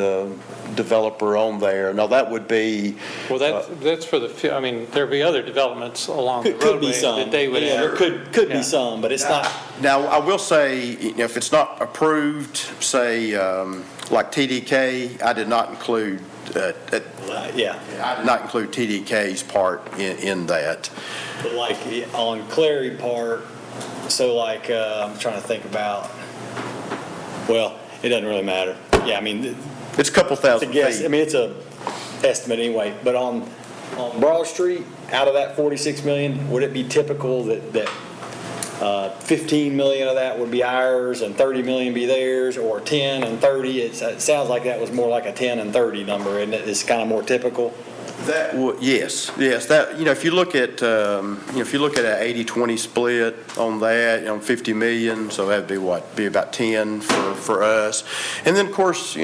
developer on there. No, that would be. Well, that's for I mean, there'd be other developments along the Could be roadway some. that they would Yeah, have. there could Yeah. be some, but it's not. Now, I will say, if it's not approved, say, like TDK, I did not include, Yeah, I did not include TDK's part in that. but like on Clary Park, so like, I'm trying to think about, well, it doesn't really matter. Yeah, I mean, It's a couple it's a thousand guess, feet. I mean, it's a estimate anyway, but on Broad Street, out of that 46 million, would it be typical that 15 million of that would be ours and 30 million be theirs, or 10 and 30? It sounds like that was more like a 10 and 30 number, and it's kind of more typical. Yes, that, if you look at, if you look at an 80-20 split on that, 50 million, so that'd be what, be about 10 for us. And then, of course,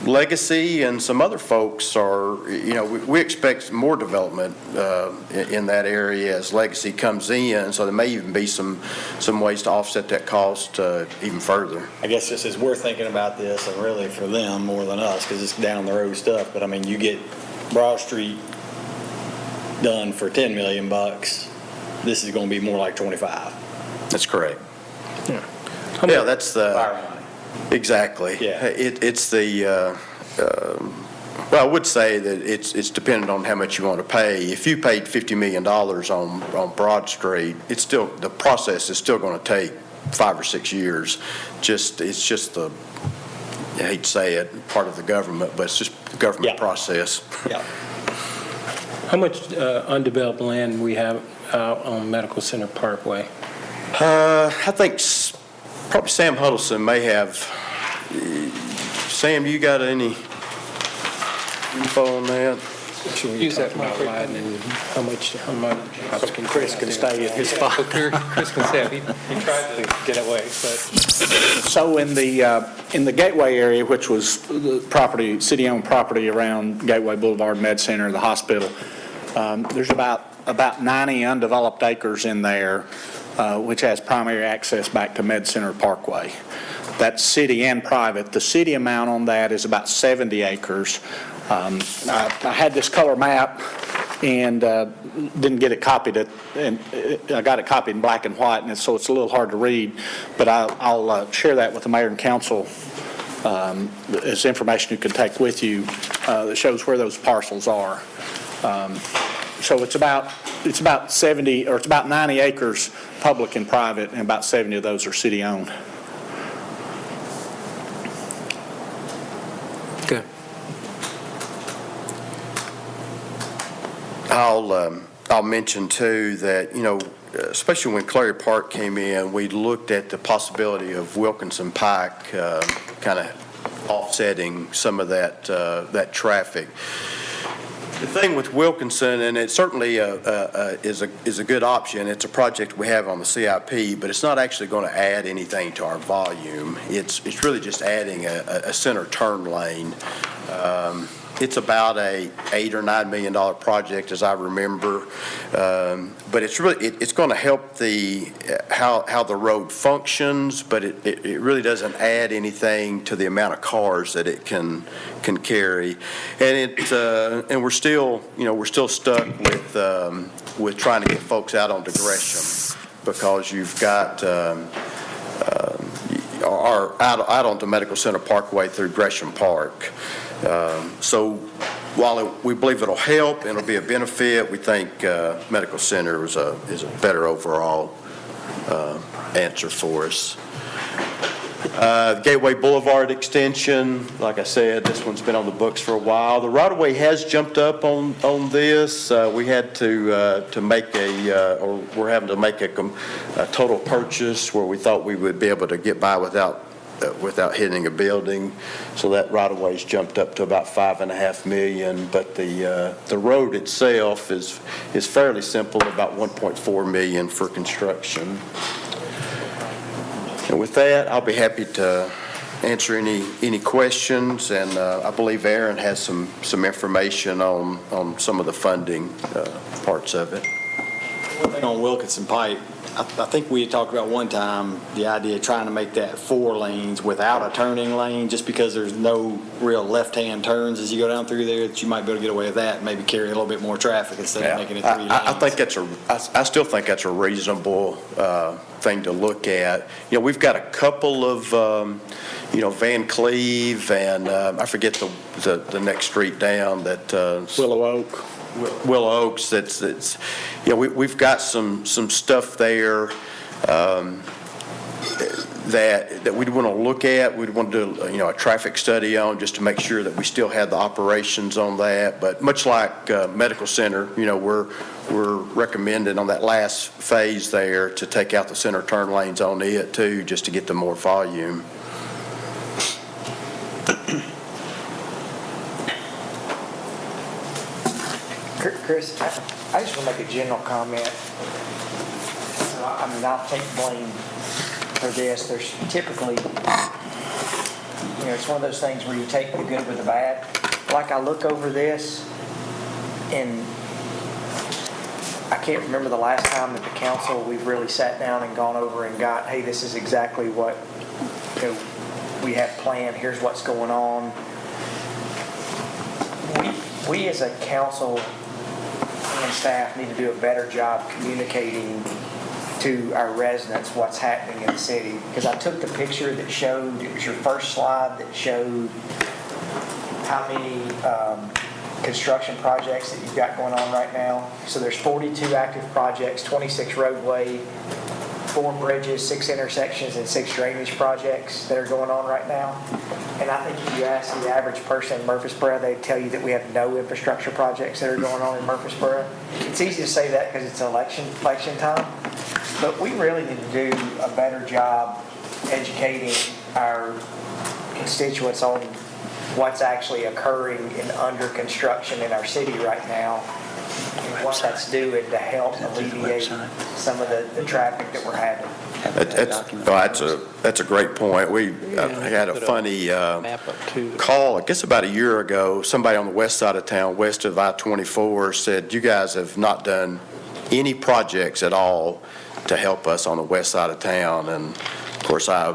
Legacy and some other folks are, we expect more development in that area as Legacy comes in, so there may even be some ways to offset that cost even further. I guess just as we're thinking about this, and really for them more than us, because it's down the road stuff, but I mean, you get Broad Street done for 10 million bucks, this is going to be more like 25. That's correct. Yeah. Yeah, that's the. Fire money. Exactly. Yeah. It's the, well, I would say that it's dependent on how much you want to pay. If you paid $50 million on Broad Street, the process is still going to take 5 or 6 years. It's just the, I hate to say it, part of the government, but it's just the government process. Yeah. How much undeveloped land we have out on Medical Center Parkway? I think probably Sam Huddleston may have. Sam, you got any info on that? Should we Use that talk about mic. widening? How much? Chris can stay at his spot. Chris can say, he tried to get away, but. So in the Gateway area, which was the property, city-owned property around Gateway Boulevard, Med Center, the hospital, there's about 90 undeveloped acres in there, which has primary access back to Med Center Parkway. That's city and private. The city amount on that is about 70 acres. I had this color map and didn't get it copied. And I got it copied in black and white, and so it's a little hard to read. But I'll share that with the mayor and council as information you can take with you that shows where those parcels are. So it's about 70, or it's about 90 acres public and private, and about 70 of those are city-owned. Okay. I'll mention too that, especially when Clary Park came in, we looked at the possibility of Wilkinson Pike kind of offsetting some of that traffic. The thing with Wilkinson, and it certainly is a good option, it's a project we have on the CIP, but it's not actually going to add anything to our volume. It's really just adding a center turn lane. It's about a $8 or $9 million project, as I remember, but it's going to help how the road functions, but it really doesn't add anything to the amount of cars that it can carry, and we're still stuck with trying to get folks out onto Gresham, because you've got out onto Medical Center Parkway through Gresham Park. So while we believe it'll help and it'll be a benefit, we think Medical Center is a better overall answer for us. Gateway Boulevard extension, like I said, this one's been on the books for a while. The right-of-way has jumped up on this. We had to make or we're having to make a total purchase where we thought we would be able to get by without without hitting a building. So that right-of-way's jumped up to about $5.5 million, but the road itself is fairly simple, about $1.4 million for construction. And with that, I'll be happy to answer any questions, and I believe Aaron has some information on some of the funding parts of it. One thing on Wilkinson Pike, I think we had talked about one time the idea of trying to make that 4 lanes without a turning lane, just because there's no real left-hand turns as you go down through there, that you might be able to get away with that and maybe carry a little bit more traffic instead of making it 3 lanes. I think I still think that's a reasonable thing to look at. You know, we've got a couple of, Van Cleve and I forget the next street down that. Willow Oaks, that's we've got some stuff there that we'd want to look at. We'd want to do a traffic study on, just to make sure that we still have the operations on that. But much like Medical Center, we're recommending on that last phase there to take out the center turn lanes on it too, just to get the more volume. Chris, I just want to make a general comment. I'll take blame for this. There's typically, it's one of those things where you take the good with the bad. Like, I look over this, and I can't remember the last time that the council, we've really sat down and gone over and got, hey, this is exactly what we have planned. Here's what's going on. We as a council and staff need to do a better job communicating to our residents what's happening in the city. Because I took the picture that showed, it was your first slide, that showed how many construction projects that you've got going on right now. So there's 42 active projects, 26 roadway, 4 bridges, 6 intersections, and 6 drainage projects that are going on right now. And I think if you ask the average person in Murfreesboro, they'd tell you that we have no infrastructure projects that are going on in Murfreesboro. It's easy to say that because it's election time, but we really need to do a better job educating our constituents on what's actually occurring in under construction in our city right now, and what that's doing to help alleviate some of the traffic that we're having. That's a great point. We had a funny call, I guess about a year ago. Somebody on the west side of town, west of I-24, said, you guys have not done any projects at all to help us on the west side of town. And of course, I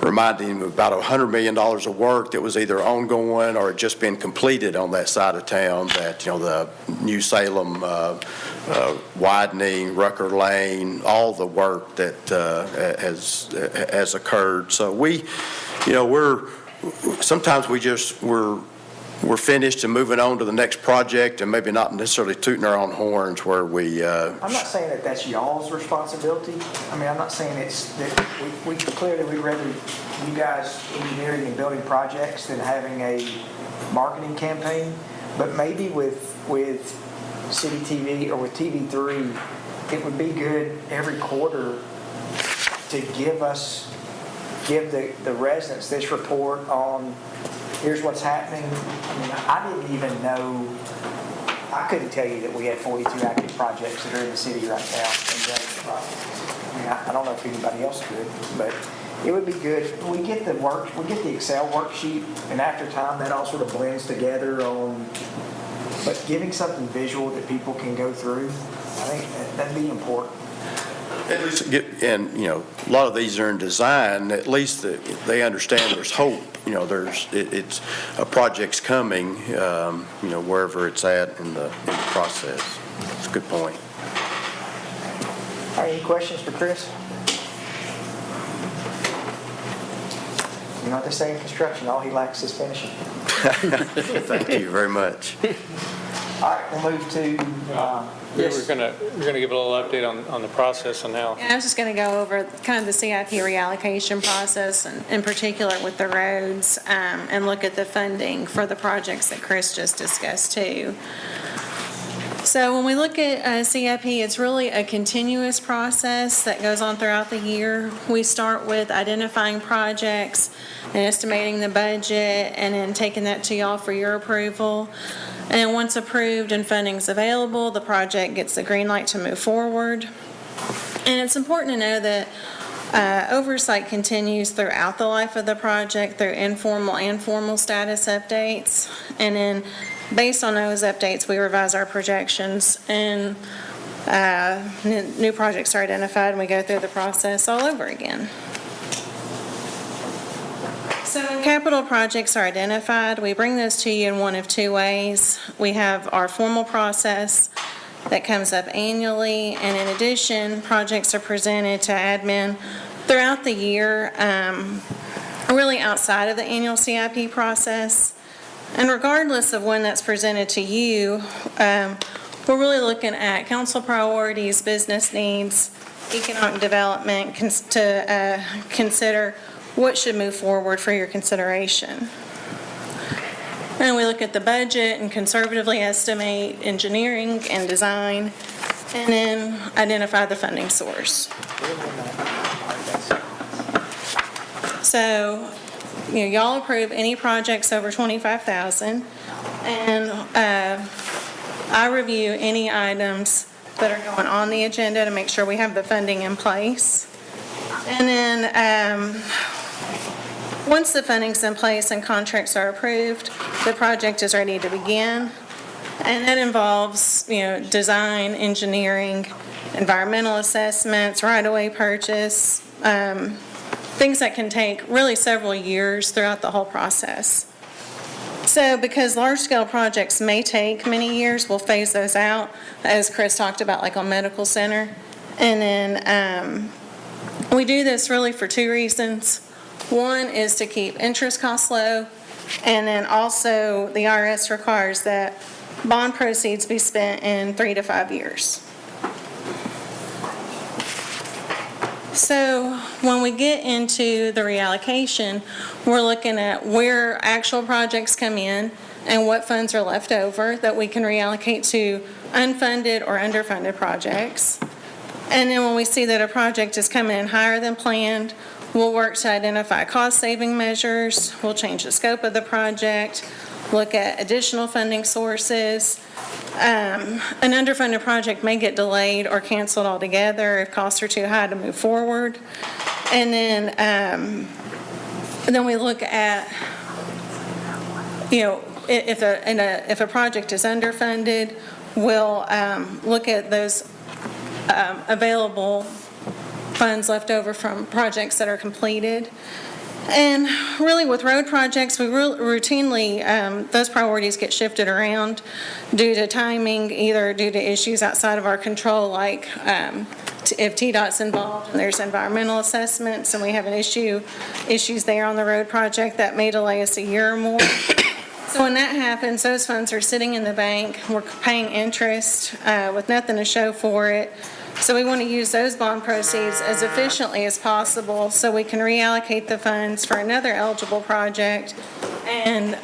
reminded him about $100 million of work that was either ongoing or had just been completed on that side of town, that, the New Salem widening, Rucker Lane, all the work that has occurred. So sometimes we're finished and moving on to the next project, and maybe not necessarily tooting our own horns where we. I'm not saying that that's y'all's responsibility. I'm not saying it's that we clearly we'd rather you guys engineering and building projects than having a marketing campaign. But maybe with City TV or with TV3, it would be good every quarter to give the residents this report on. Here's what's happening. I didn't even know, I couldn't tell you that we had 42 active projects that are in the city right now. I don't know if anybody else could, but it would be good. We get the Excel worksheet, and after time that all sort of blends together but giving something visual that people can go through, I think that'd be important. At least a lot of these are in design. At least they understand there's hope. It's a project's coming. Wherever it's at in the process. It's a good point. All right, any questions for Chris? You know what they say in construction? All he lacks is finishing. Thank you very much. All right, we'll move to. We're going to give a little update on the process and how. I was just going to go over kind of the CIP reallocation process, and in particular with the roads, and look at the funding for the projects that Chris just discussed too. So when we look at CIP, it's really a continuous process that goes on throughout the year. We start with identifying projects and estimating the budget, and then taking that to y'all for your approval. And then once approved and funding's available, the project gets the green light to move forward. And it's important to know that oversight continues throughout the life of the project through informal and formal status updates. And then based on those updates, we revise our projections, and new projects are identified, and we go through the process all over again. So when capital projects are identified, we bring those to you in one of two ways. We have our formal process that comes up annually, and in addition, projects are presented to admin throughout the year, really outside of the annual CIP process. And regardless of when that's presented to you, we're really looking at council priorities, business needs, economic development, to consider what should move forward for your consideration. And we look at the budget and conservatively estimate engineering and design, and then identify the funding source. So, y'all approve any projects over $25,000, and I review any items that are going on the agenda to make sure we have the funding in place. And then once the funding's in place and contracts are approved, the project is ready to begin. And that involves, design, engineering, environmental assessments, right-of-way purchase, things that can take really several years throughout the whole process. So because large-scale projects may take many years, we'll phase those out, as Chris talked about, like on medical center. And then we do this really for two reasons. One is to keep interest costs low, and then also the IRS requires that bond proceeds be spent in 3 to 5 years. So when we get into the reallocation, we're looking at where actual projects come in and what funds are left over that we can reallocate to unfunded or underfunded projects. And then when we see that a project is coming in higher than planned, we'll work to identify cost-saving measures. We'll change the scope of the project, look at additional funding sources. An underfunded project may get delayed or canceled altogether if costs are too high to move forward. And then we look at, if a project is underfunded, we'll look at those available funds left over from projects that are completed. And really with road projects, we routinely, those priorities get shifted around due to timing, either due to issues outside of our control, like if TDOT's involved and there's environmental assessments and we have issues there on the road project that may delay us a year or more. So when that happens, those funds are sitting in the bank, we're paying interest with nothing to show for it. So we want to use those bond proceeds as efficiently as possible so we can reallocate the funds for another eligible project and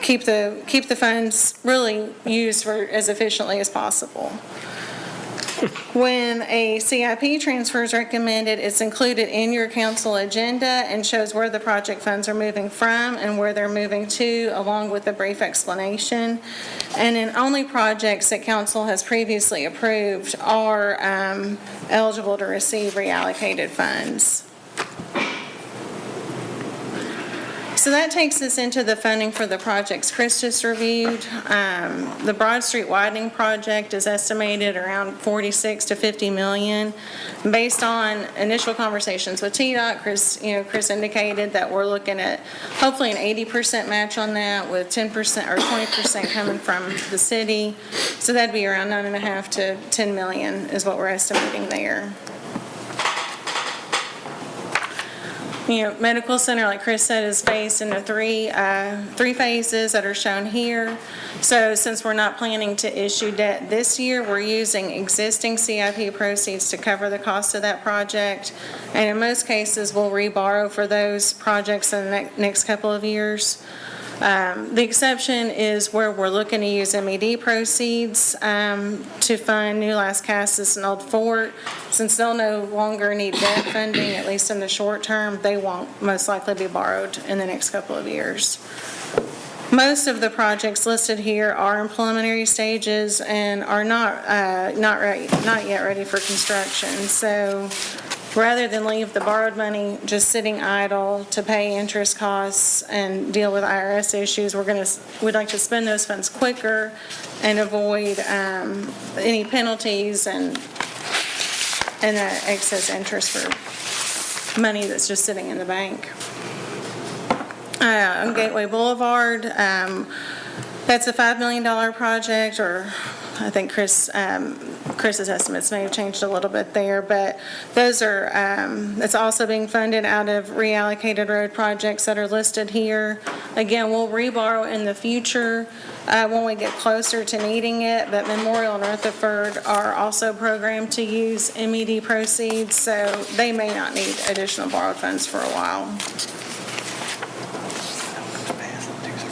keep the funds really used for as efficiently as possible. When a CIP transfer is recommended, it's included in your council agenda and shows where the project funds are moving from and where they're moving to, along with a brief explanation. And then only projects that council has previously approved are eligible to receive reallocated funds. So that takes us into the funding for the projects Chris just reviewed. The Broad Street widening project is estimated around $46 to $50 million. Based on initial conversations with TDOT, Chris indicated that we're looking at hopefully an 80% match on that, with 10% or 20% coming from the city. So that'd be around $9.5 to $10 million is what we're estimating there. Medical center, like Chris said, is phased into three phases that are shown here. So since we're not planning to issue debt this year, we're using existing CIP proceeds to cover the cost of that project. And in most cases, we'll reborrow for those projects in the next couple of years. The exception is where we're looking to use MED proceeds to fund New Las Casas and Old Fort. Since they'll no longer need debt funding, at least in the short term, they won't most likely be borrowed in the next couple of years. Most of the projects listed here are in preliminary stages and are not yet ready for construction. So rather than leave the borrowed money just sitting idle to pay interest costs and deal with IRS issues, we'd like to spend those funds quicker and avoid any penalties and excess interest for money that's just sitting in the bank. On Gateway Boulevard, that's a $5 million project, or I think Chris's estimates may have changed a little bit there, but those are, it's also being funded out of reallocated road projects that are listed here. Again, we'll reborrow in the future when we get closer to needing it, but Memorial and Rutherford are also programmed to use MED proceeds, so they may not need additional borrowed funds for a while.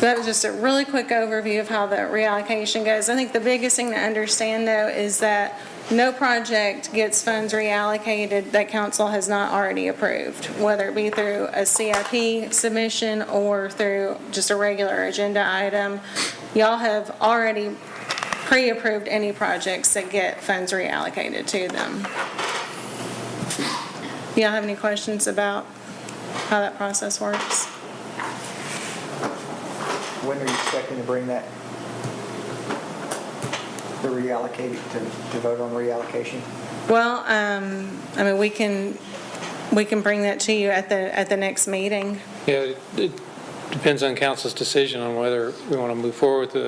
That was just a really quick overview of how the reallocation goes. I think the biggest thing to understand, though, is that no project gets funds reallocated that council has not already approved, whether it be through a CIP submission or through just a regular agenda item. Y'all have already pre-approved any projects that get funds reallocated to them. Y'all have any questions about how that process works? When are you expecting to bring that, to reallocate, to vote on reallocation? Well, I mean, we can bring that to you at the next meeting. Yeah, it depends on council's decision on whether we want to move forward with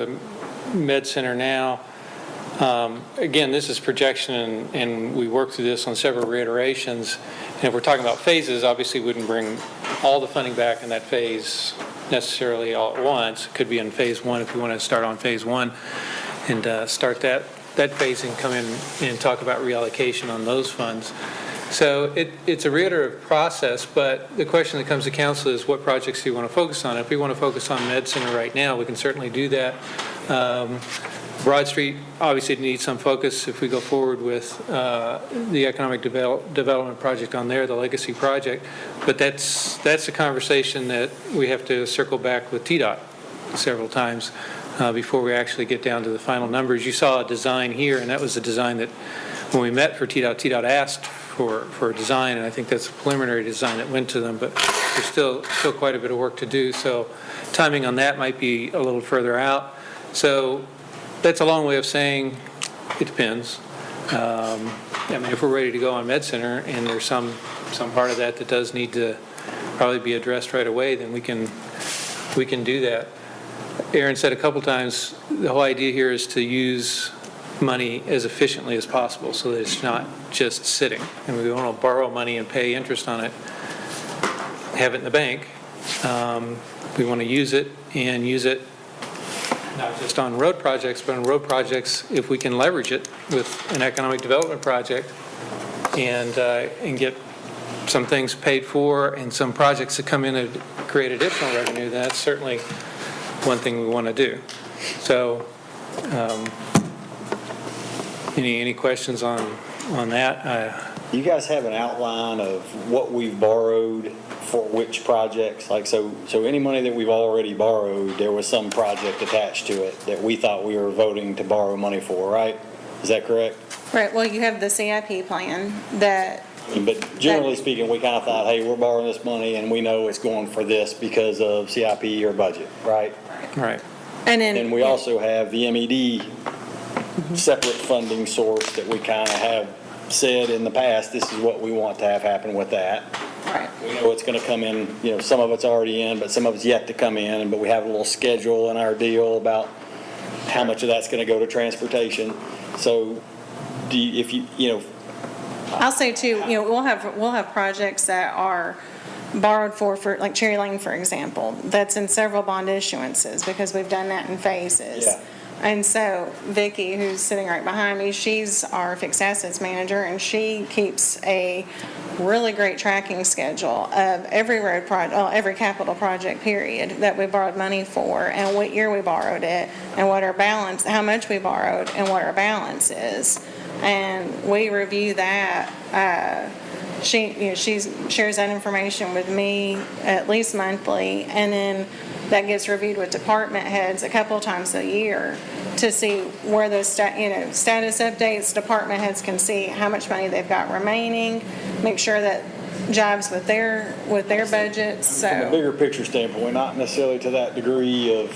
the med center now. Again, this is projection, and we worked through this on several reiterations. And if we're talking about phases, obviously we wouldn't bring all the funding back in that phase necessarily all at once. It could be in phase one if we want to start on phase one and start that phase and come in and talk about reallocation on those funds. So it's a reiterative process, but the question that comes to council is what projects do you want to focus on? If we want to focus on Med Center right now, we can certainly do that. Broad Street obviously needs some focus if we go forward with the economic development project on there, the legacy project. But that's a conversation that we have to circle back with TDOT several times before we actually get down to the final numbers. You saw a design here, and that was a design that when we met for TDOT asked for a design, and I think that's a preliminary design that went to them, but there's still quite a bit of work to do. So timing on that might be a little further out. So that's a long way of saying it depends. I mean, if we're ready to go on Med Center and there's some part of that does need to probably be addressed right away, then we can do that. Aaron said a couple times, the whole idea here is to use money as efficiently as possible so that it's not just sitting. And we want to borrow money and pay interest on it, have it in the bank. We want to use it and use it not just on road projects, but on road projects if we can leverage it with an economic development project and get some things paid for and some projects that come in and create additional revenue. That's certainly one thing we want to do. So any questions on that? You guys have an outline of what we've borrowed for which projects? Like, so any money that we've already borrowed, there was some project attached to it that we thought we were voting to borrow money for, right? Is that correct? Right, well, you have the CIP plan that... But generally speaking, we kind of thought, hey, we're borrowing this money and we know it's going for this because of CIP or budget, right? Right. And we also have the MED separate funding source that we kind of have said in the past, this is what we want to have happen with that. Right. We know it's going to come in, some of it's already in, but some of it's yet to come in, but we have a little schedule in our deal about how much of that's going to go to transportation. So I'll say too, we'll have projects that are borrowed for like Cherry Lane, for example, that's in several bond issuances because we've done that in phases. Yeah. And so Vicki, who's sitting right behind me, she's our fixed assets manager, and she keeps a really great tracking schedule of every road project, every capital project period that we borrowed money for, and what year we borrowed it, and what our balance, how much we borrowed, and what our balance is. And we review that. She shares that information with me at least monthly, and then that gets reviewed with department heads a couple of times a year to see where those status updates. Department heads can see how much money they've got remaining, make sure that jives with their budgets. From a So bigger picture standpoint, not necessarily to that degree of,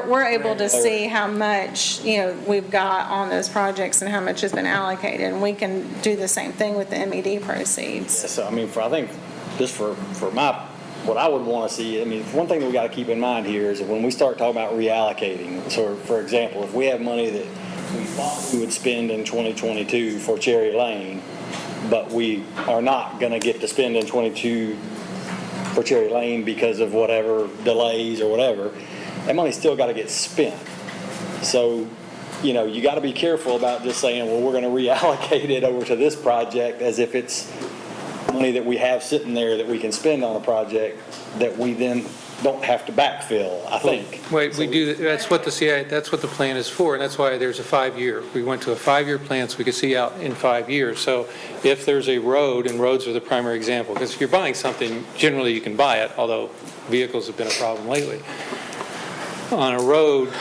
we're able to see how much we've got on those projects and how much has been allocated, and we can do the same thing with the MED proceeds. so I mean, I think just for what I would want to see, I mean, one thing we got to keep in mind here is that when we start talking about reallocating, so for example, if we have money that we thought we would spend in 2022 for Cherry Lane, but we are not going to get to spend in 22 for Cherry Lane because of whatever delays or whatever, that money's still got to get spent. So, you got to be careful about just saying, well, we're going to reallocate it over to this project as if it's money that we have sitting there that we can spend on a project that we then don't have to backfill, I think. Wait, we do, that's what the plan is for, and that's why there's a 5-year. We went to a 5-year plan so we could see out in 5 years. So if there's a road, and roads are the primary example, because if you're buying something, generally you can buy it, although vehicles have been a problem lately. On a road,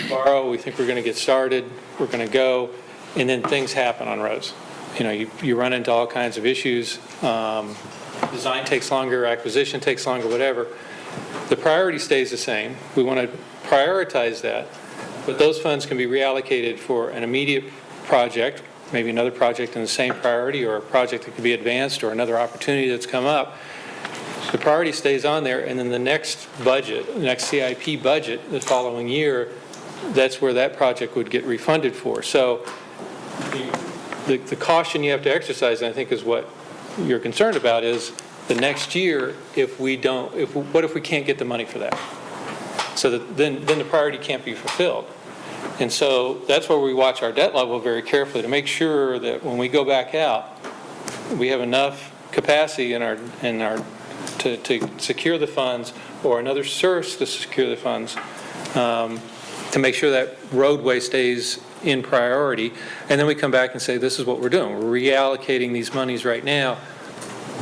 borrow, we think we're going to get started, we're going to go, and then things happen on roads. You run into all kinds of issues. Design takes longer, acquisition takes longer, whatever. The priority stays the same. We want to prioritize that, but those funds can be reallocated for an immediate project, maybe another project in the same priority, or a project that could be advanced, or another opportunity that's come up. The priority stays on there, and then the next budget, the next CIP budget the following year, that's where that project would get refunded for. So the caution you have to exercise, and I think is what you're concerned about, is the next year, what if we can't get the money for that? So that then the priority can't be fulfilled. And so that's where we watch our debt level very carefully to make sure that when we go back out, we have enough capacity to secure the funds, or another source to secure the funds, to make sure that roadway stays in priority. And then we come back and say, this is what we're doing. We're reallocating these monies right now.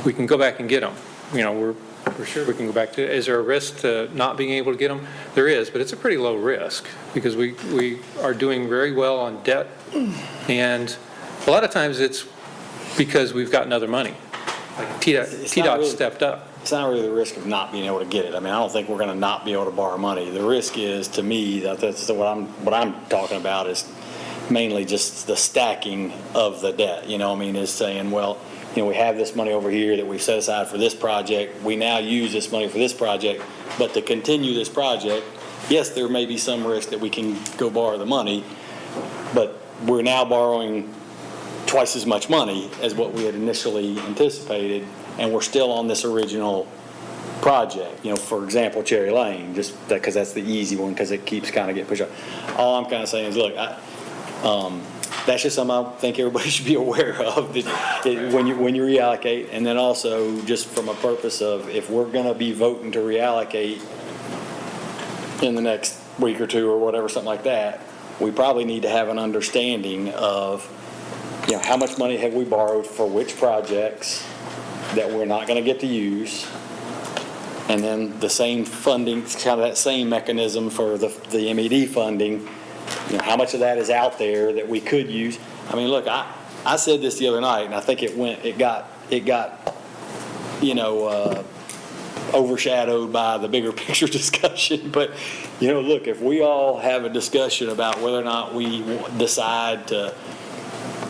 We can go back and get them. We're sure we can go back to. Is there a risk to not being able to get them? There is, but it's a pretty low risk because we are doing very well on debt, and a lot of times it's because we've gotten other money. Like TDOT stepped up. It's not really the risk of not being able to get it. I mean, I don't think we're going to not be able to borrow money. The risk is, to me, that's what I'm talking about is mainly just the stacking of the debt. Is saying, well, we have this money over here that we've set aside for this project. We now use this money for this project, but to continue this project, yes, there may be some risk that we can go borrow the money, but we're now borrowing twice as much money as what we had initially anticipated, and we're still on this original project. For example, Cherry Lane, just because that's the easy one because it keeps kind of getting pushed up. All I'm kind of saying is, look, that's just something I think everybody should be aware of when you reallocate, and then also just from a purpose of if we're going to be voting to reallocate in the next week or two or whatever, something like that, we probably need to have an understanding of how much money have we borrowed for which projects that we're not going to get to use, and then the same funding, kind of that same mechanism for the MED funding. How much of that is out there that we could use? I mean, look, I said this the other night, and I think it got overshadowed by the bigger picture discussion. But look, if we all have a discussion about whether or not we decide to,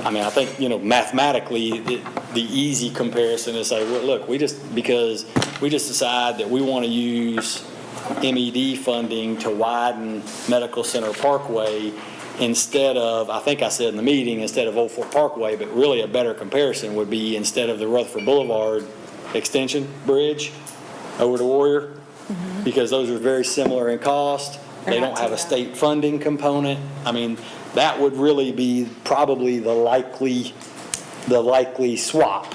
I think mathematically the easy comparison is say, well, look, because we just decide that we want to use MED funding to widen Medical Center Parkway instead of, I think I said in the meeting, instead of Old Fort Parkway, but really a better comparison would be instead of the Rutherford Boulevard extension bridge over to Warrior, because those are very similar in cost, They don't have a state funding component. I mean, that would really be probably the likely swap.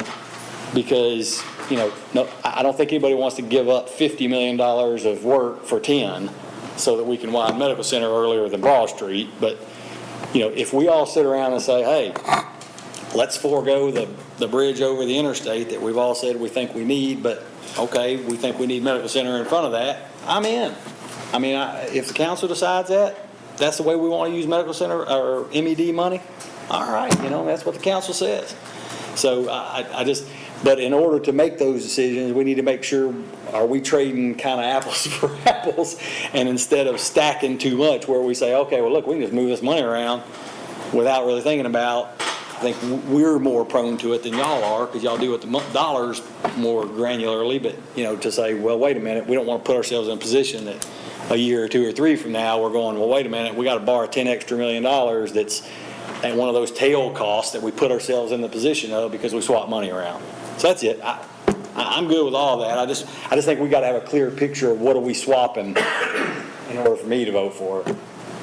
Because, no, I don't think anybody wants to give up $50 million of work for 10 so that we can widen Medical Center earlier than Broad Street. But, if we all sit around and say, hey, let's forego the bridge over the interstate that we've all said we think we need, but okay, we think we need Medical Center in front of that, I'm in. I mean, if the council decides that's the way we want to use Medical Center or MED money, all right, that's what the council says. So but in order to make those decisions, we need to make sure, are we trading kind of apples for apples? And instead of stacking too much where we say, okay, well, look, we can just move this money around without really thinking about, I think we're more prone to it than y'all are because y'all deal with the dollars more granularly. But, to say, well, wait a minute, we don't want to put ourselves in a position that a year or two or three from now, we're going, well, wait a minute, we got to borrow $10 extra million that's at one of those tail costs that we put ourselves in the position of because we swap money around. So that's it. I'm good with all that. I just think we got to have a clear picture of what are we swapping in order for me to vote for it.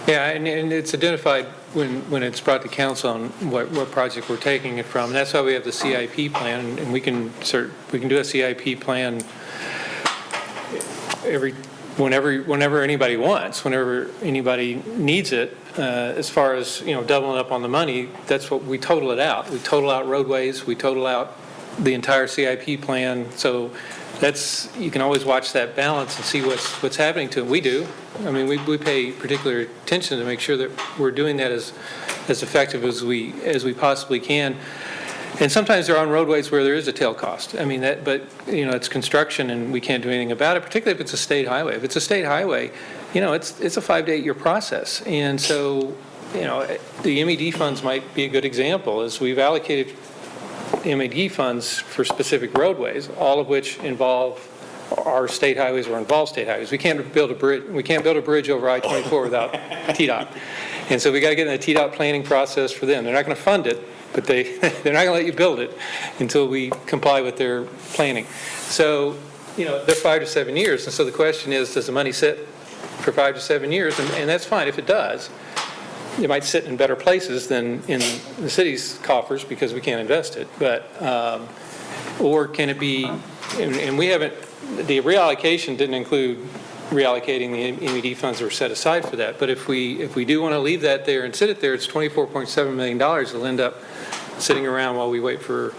Yeah, and it's identified when it's brought to council on what project we're taking it from. And that's why we have the CIP plan, and we can do a CIP plan whenever anybody wants, whenever anybody needs it. As far as doubling up on the money, that's what we total it out. We total out roadways, we total out the entire CIP plan. So you can always watch that balance and see what's happening to it. We do. I mean, we pay particular attention to make sure that we're doing that as effective as we possibly can. And sometimes there are on roadways where there is a tail cost. I mean, but it's construction and we can't do anything about it, particularly if it's a state highway. If it's a state highway, it's a 5 to 8 year process. And so, the MED funds might be a good example, as we've allocated MED funds for specific roadways, all of which involve our state highways or involve state highways. We can't build a bridge. We can't build a bridge over I-24 without TDOT. And so we got to get in the TDOT planning process for them. They're not going to fund it, but they're not going to let you build it until we comply with their planning. So, they're 5 to 7 years. And so the question is, does the money sit for 5 to 7 years? And that's fine if it does. It might sit in better places than in the city's coffers because we can't invest it. But, or can it be, and we haven't, the reallocation didn't include reallocating the MED funds that were set aside for that. But if we do want to leave that there and sit it there, it's $24.7 million that'll end up sitting around while we wait for,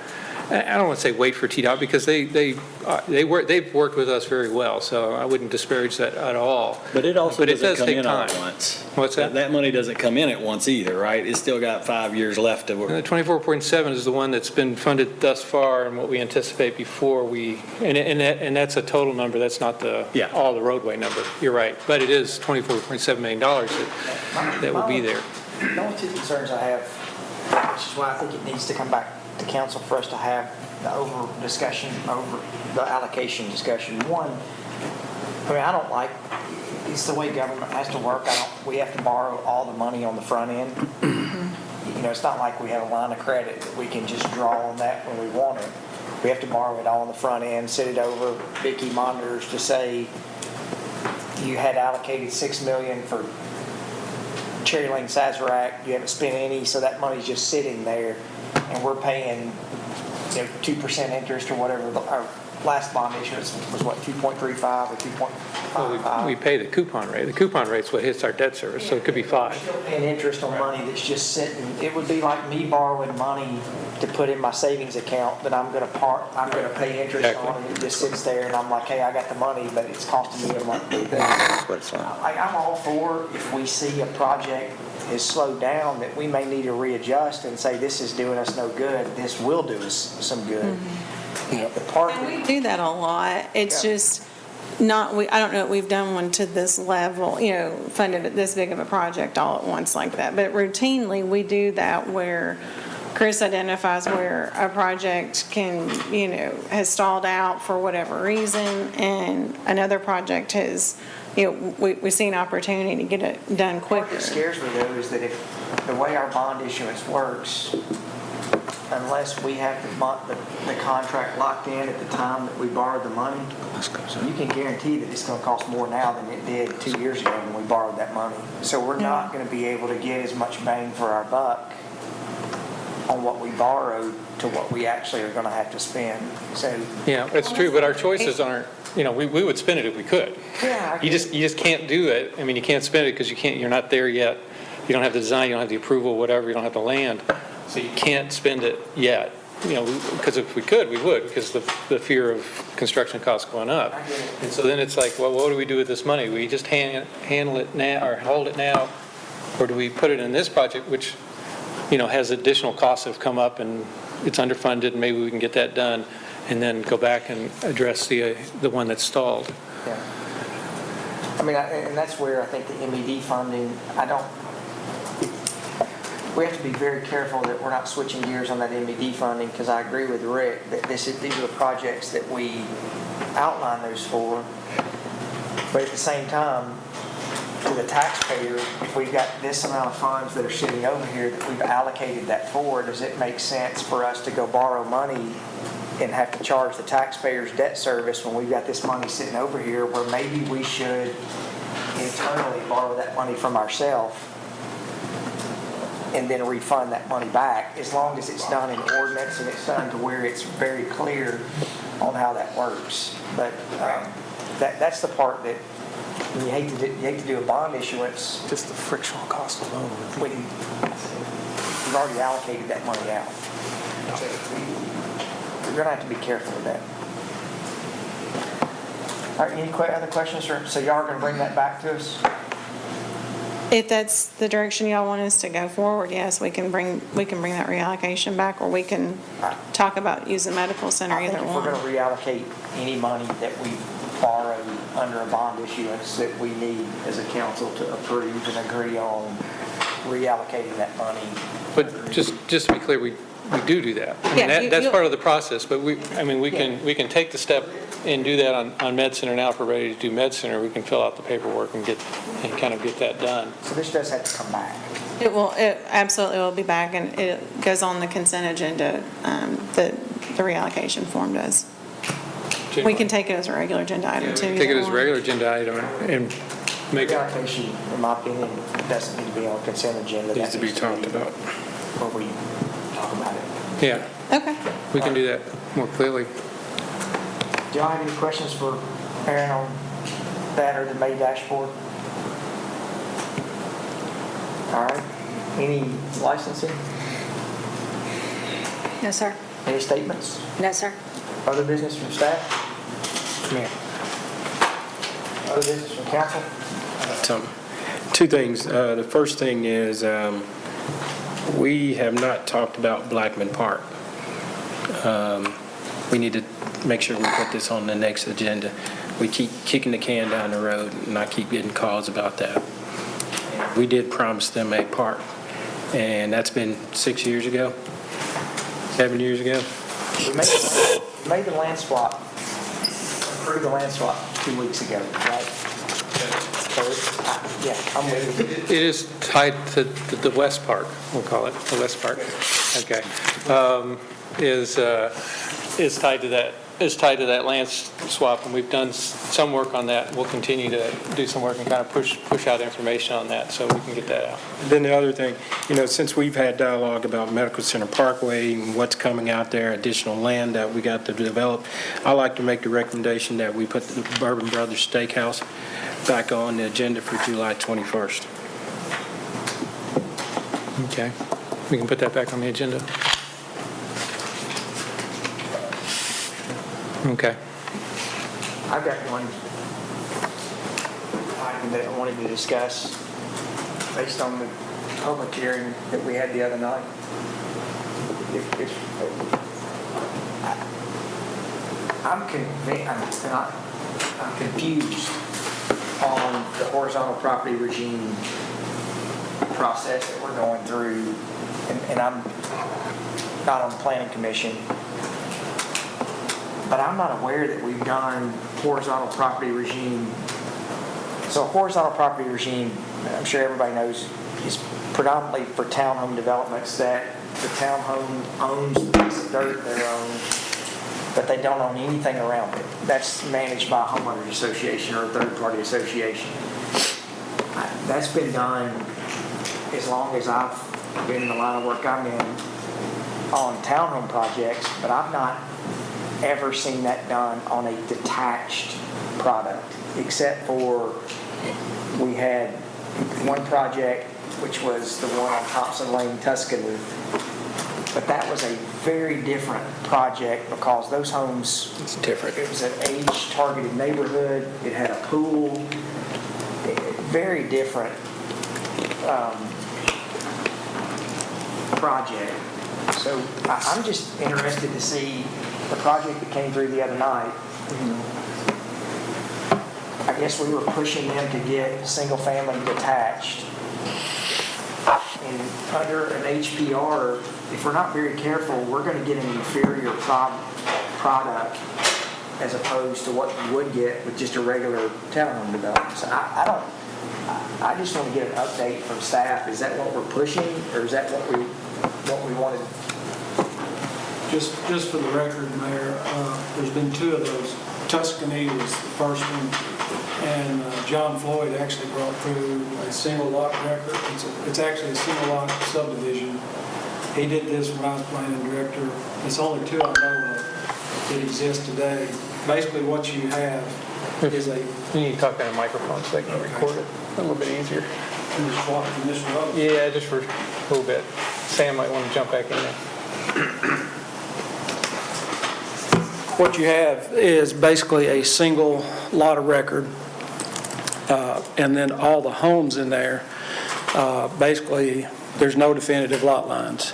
I don't want to say wait for TDOT because they've worked with us very well, so I wouldn't disparage that at all. But it also doesn't come in all time. at once. What's that? That money doesn't come in at once either, right? It's still got 5 years left to work. The 24.7 is the one that's been funded thus far and what we anticipate before we, and that's a total number. That's not all the roadway number. You're right. But it is $24.7 million that will be there. The only two concerns I have, which is why I think it needs to come back to council for us to have the over the allocation discussion. One, I don't like, it's the way government has to work. We have to borrow all the money on the front end. It's not like we have a line of credit that we can just draw on that when we want it. We have to borrow it all on the front end, send it over, Vicky monitors to say you had allocated $6 million for Cherry Lane Sazerac, you haven't spent any, so that money's just sitting there, and we're paying 2% interest or whatever. Our last bond issuance was what, 2.35 or 2.55? We pay the coupon rate. The coupon rate's what hits our debt service, so it could be 5. We're still paying interest on money that's just sitting. It would be like me borrowing money to put in my savings account that I'm going to pay interest on, and it just sits there, and I'm like, hey, I got the money, but it's costing me a monthly thing. I'm all for, if we see a project is slowed down, that we may need to readjust and say, this is doing us no good, this will do us some good. And we do that a lot. It's just not, I don't know that we've done one to this level, funded this big of a project all at once like that. But routinely, we do that where Chris identifies where a project has stalled out for whatever reason, and another project has, we see an opportunity to get it done quicker. What scares me, though, is that if the way our bond issuance works, unless we have the contract locked in at the time that we borrowed the money, you can guarantee that it's going to cost more now than it did 2 years ago when we borrowed that money. So we're not going to be able to get as much bang for our buck on what we borrowed to what we actually are going to have to spend. So Yeah, that's true, but our choices aren't, we would spend it if we could. yeah, You just can't do it. I mean, you can't spend it because you're not there yet. You don't have the design, you don't have the approval, whatever, you don't have the land. So you can't spend it yet. Because if we could, we would, because the fear of construction costs going up. And so then it's like, well, what do we do with this money? We just handle it now, or hold it now, or do we put it in this project, which, has additional costs that have come up and it's underfunded, and maybe we can get that done, and then go back and address the one that's stalled. yeah. I mean, and that's where I think the MED funding, we have to be very careful that we're not switching gears on that MED funding, because I agree with Rick that these are the projects that we outline those for. But at the same time, to the taxpayer, if we've got this amount of funds that are sitting over here that we've allocated that for, does it make sense for us to go borrow money and have to charge the taxpayers debt service when we've got this money sitting over here, where maybe we should internally borrow that money from ourselves and then refund that money back, as long as it's done in ordinance and it's done to where it's very clear on how that works. But that's the part that you hate to do a bond issuance. Just the frictional cost alone. When you've already allocated that money out. So you're going to have to be careful with that. All right, any other questions? So y'all are going to bring that back to us? If that's the direction y'all want us to go forward, yes, we can bring that reallocation back, or we can talk about using medical center, I think either if one. we're going to reallocate any money that we borrow under a bond issuance, that we need as a council to approve and agree on reallocating that money. But just to be clear, we do that. I mean, Yeah, that's part of the process, but we can take the step and do that on Med Center now. If we're ready to do Med Center, we can fill out the paperwork and kind of get that done. So this does have to come back. It absolutely will be back, and it goes on the consent agenda, the reallocation form does. We can take it as a regular agenda item too. Take it as a regular agenda item and make it. Reallocation, in my opinion, doesn't need to be on consent agenda. Needs to be talked about. Where we talk about it. Yeah, Okay. we can do that more clearly. Do y'all have any questions for Aaron on that or the May dashboard? All right. Any licensing? No, sir. Any statements? No, sir. Other business from staff? Come here. Other business from council? Two things. The first thing is we have not talked about Blackman Park. We need to make sure we put this on the next agenda. We keep kicking the can down the road, and I keep getting calls about that. We did promise them a park, and that's been 6 years ago, 7 years ago. We made the land swap, approved the land swap 2 weeks ago, right? So I'm with you. It is tied to the West Park, we'll call it, the West Park. Okay. Is tied to that land swap, and we've done some work on that. We'll continue to do some work and kind of push out information on that so we can get that out. Then the other thing, since we've had dialogue about Medical Center Parkway and what's coming out there, additional land that we got to develop, I'd like to make the recommendation that we put the Bourbon Brothers Steakhouse back on the agenda for July 21st. Okay. We can put that back on the agenda. Okay. I've got one item that I wanted to discuss based on the public hearing that we had the other night. I'm confused on the horizontal property regime process that we're going through, and I'm not on the planning commission. But I'm not aware that we've done horizontal property regime. So a horizontal property regime, I'm sure everybody knows, is predominantly for townhome developments that the townhome owns the piece of dirt they're on, but they don't own anything around it. That's managed by a homeowners association or a third-party association. That's been done as long as I've been in the line of work I'm in on townhome projects, but I've not ever seen that done on a detached product, except for we had one project, which was the one on Thompson Lane, Tuscany. But that was a very different project because those homes, It's different. it was an age-targeted neighborhood, it had a pool, very different project. So I'm just interested to see the project that came through the other night. I guess we were pushing them to get single-family detached. And under an HPR, if we're not very careful, we're going to get an inferior product as opposed to what you would get with just a regular townhome development. So I just want to get an update from staff. Is that what we're pushing, or is that what we wanted? Just for the record, Mayor, there's been two of those. Tuscany was the first one, and John Floyd actually brought through a single lot record. It's actually a single lot subdivision. He did this when I was planning director. It's only two I know of that exist today. Basically what you have is a... You need to talk on a microphone so they can record it a little bit easier. Can you walk from this road? Yeah, just for a little bit. Sam might want to jump back in there. What you have is basically a single lot of record, and then all the homes in there, basically, there's no definitive lot lines.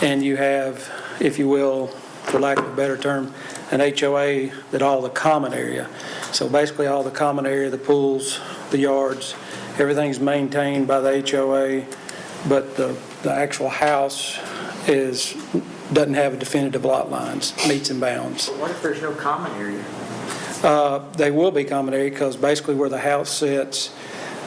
And you have, if you will, for lack of a better term, an HOA that all the common area. So basically all the common area, the pools, the yards, everything's maintained by the HOA, but the actual house doesn't have a definitive lot lines, meets and bounds. But what if there's no common area? They will be common area because basically where the house sits,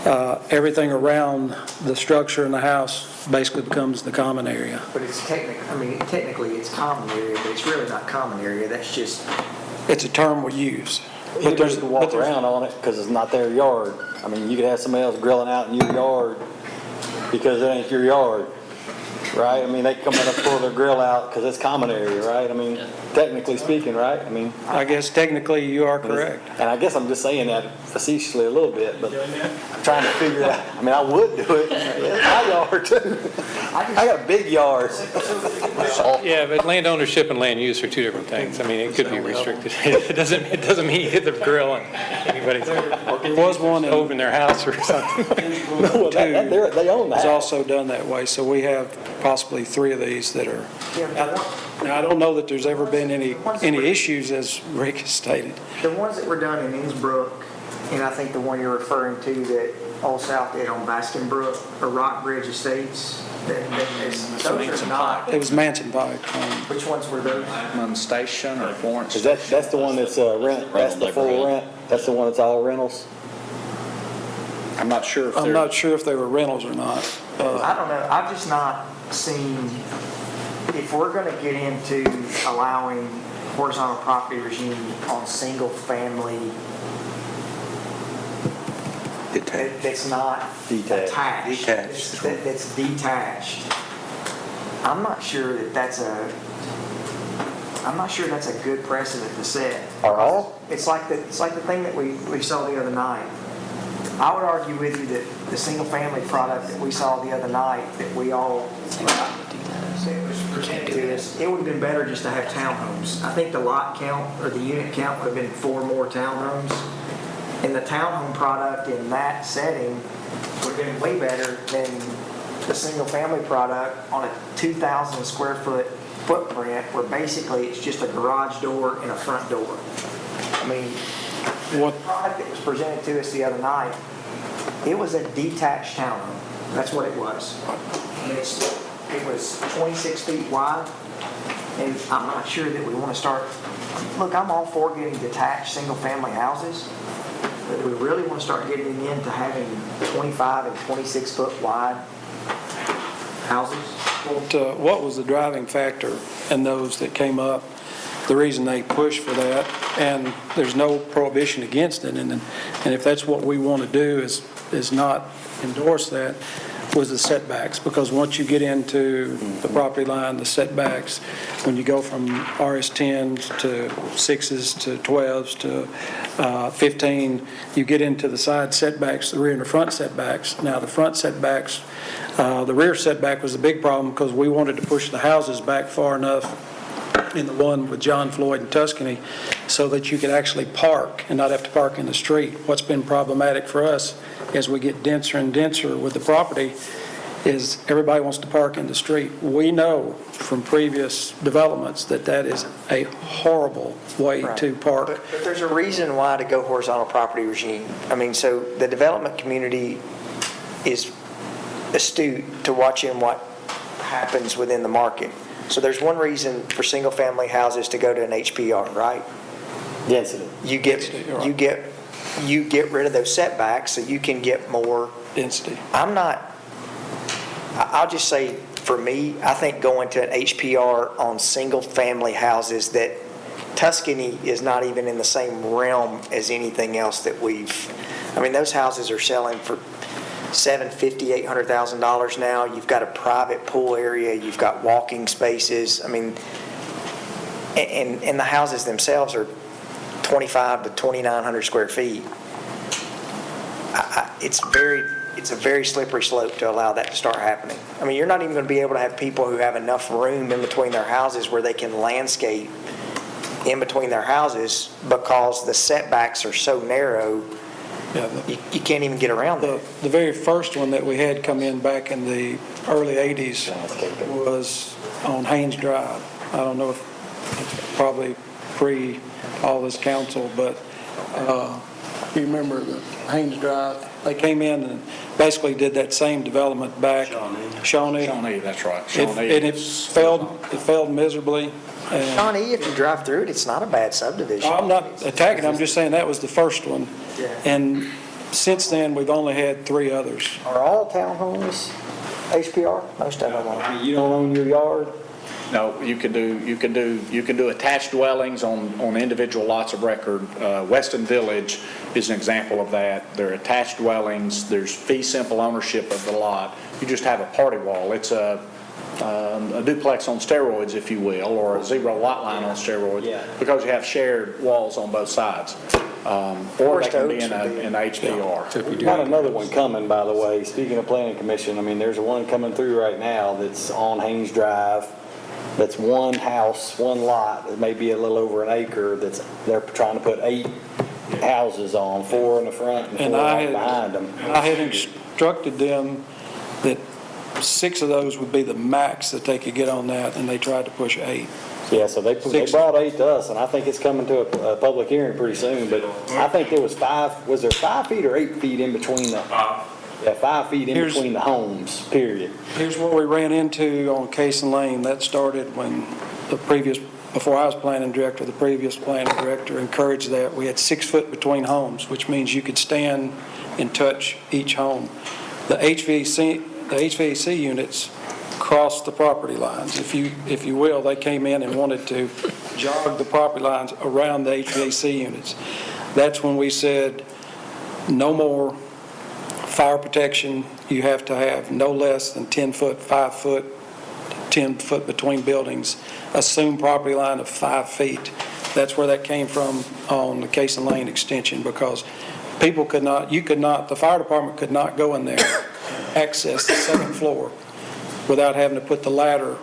everything around the structure in the house basically becomes the common area. But it's technically it's common area, but it's really not common area. That's just... It's a term we use. But there's to walk around on it because it's not their yard. I mean, you could have somebody else grilling out in your yard because it ain't your yard, right? I mean, they come in and pull their grill out because it's common area, right? I mean, technically speaking, right? I mean, I guess technically you are correct. and I guess I'm just saying that facetiously a little bit, but I'm trying to figure out. I mean, I would do it. It's my yard too. I got a big yard. Yeah, but land ownership and land use are two different things. I mean, it could be restricted. It doesn't mean you hit the grill and anybody's There was one in over in their house or something. Well, they own that. It's also done that way, so we have possibly three of these that are. Now, I don't know that there's ever been any issues, as Rick has stated. The ones that were done in Innsbrook, and I think the one you're referring to that Old South did on Baskin Brook or Rock Bridge Estates, those are not. It was Manson Pike. Which ones were those? Station or Florence? Is that's the one that's rent? That's the full rent? That's the one that's all rentals? I'm not sure if I'm they're... not sure if they were rentals or not. I don't know. I've just not seen, if we're going to get into allowing horizontal property regime on single family that's not attached. That's detached. I'm not sure that's a good precedent to set. All? It's like the thing that we saw the other night. I would argue with you that the single family product that we saw the other night, that we all presented to us, it would have been better just to have townhomes. I think the lot count or the unit count would have been 4 more townhomes. And the townhome product in that setting would have been way better than the single family product on a 2,000 square foot footprint where basically it's just a garage door and a front door. I mean, the product that was presented to us the other night, it was a detached townhome. That's what it was. I mean, it was 26 feet wide, and I'm not sure that we want to start. Look, I'm all for getting detached single-family houses, but do we really want to start getting into having 25 and 26 foot wide houses? what was the driving factor in those that came up, the reason they pushed for that, and there's no prohibition against it, and if that's what we want to do is not endorse that, was the setbacks, because once you get into the property line, the setbacks, when you go from RS10s to 6s to 12s to 15, you get into the side setbacks, the rear and the front setbacks. Now, the front setbacks, the rear setback was a big problem because we wanted to push the houses back far enough in the one with John Floyd and Tuscany so that you could actually park and not have to park in the street. What's been problematic for us as we get denser and denser with the property is everybody wants to park in the street. We know from previous developments that that is a horrible way to park. But there's a reason why to go horizontal property regime. I mean, so the development community is astute to watching what happens within the market. So there's one reason for single-family houses to go to an HPR, right? Density. You get rid of those setbacks so you can get more Density. I'll just say, for me, I think going to an HPR on single-family houses, that Tuscany is not even in the same realm as anything else that I mean, those houses are selling for $750,000, $800,000 now. You've got a private pool area. You've got walking spaces. I mean, and the houses themselves are 2,500 to 2,900 square feet. It's a very slippery slope to allow that to start happening. I mean, you're not even going to be able to have people who have enough room in between their houses where they can landscape in between their houses because the setbacks are so narrow. Yeah, you can't even get around them. The very first one that we had come in back in the early 80s was on Haynes Drive. I don't know if it's probably pre all this council, but you remember the Haynes Drive? They came in and basically did that same development back. Shawnee, that's right. And it failed miserably. And Shawnee, if you drive through it, it's not a bad subdivision. I'm not attacking it, I'm just saying that was the first one. Yeah. And since then, we've only had 3 others. Are all townhomes HPR? Most of them are. You don't own your yard? No, you can do attached dwellings on individual lots of record. Weston Village is an example of that. They're attached dwellings. There's fee simple ownership of the lot. You just have a party wall. It's a duplex on steroids, if you will, or a zero lot line on steroids, because you have shared walls on both sides. Or they can be in HPR. We've got another one coming, by the way. Speaking of planning commission, I mean, there's one coming through right now that's on Haynes Drive. That's one house, one lot. It may be a little over an acre. They're trying to put 8 houses on, 4 in the front and 4 behind them. I had instructed them that 6 of those would be the max that they could get on that, and they tried to push 8. Yeah, so they brought 8 to us, and I think it's coming to a public hearing pretty soon. But I think there was 5. Was there 5 feet or 8 feet in between the? 5. Yeah, 5 feet in between the homes. Period. Here's what we ran into on Cason Lane. That started when before I was planning director, the previous planning director encouraged that. We had 6 foot between homes, which means you could stand and touch each home. The HVAC units crossed the property lines. If you will, they came in and wanted to jog the property lines around the HVAC units. That's when we said, no more fire protection. You have to have no less than 10 foot, 5 foot, 10 foot between buildings. Assume property line of 5 feet. That's where that came from on the Cason Lane extension, because people the fire department could not go in there, access the 2nd floor without having to put the ladder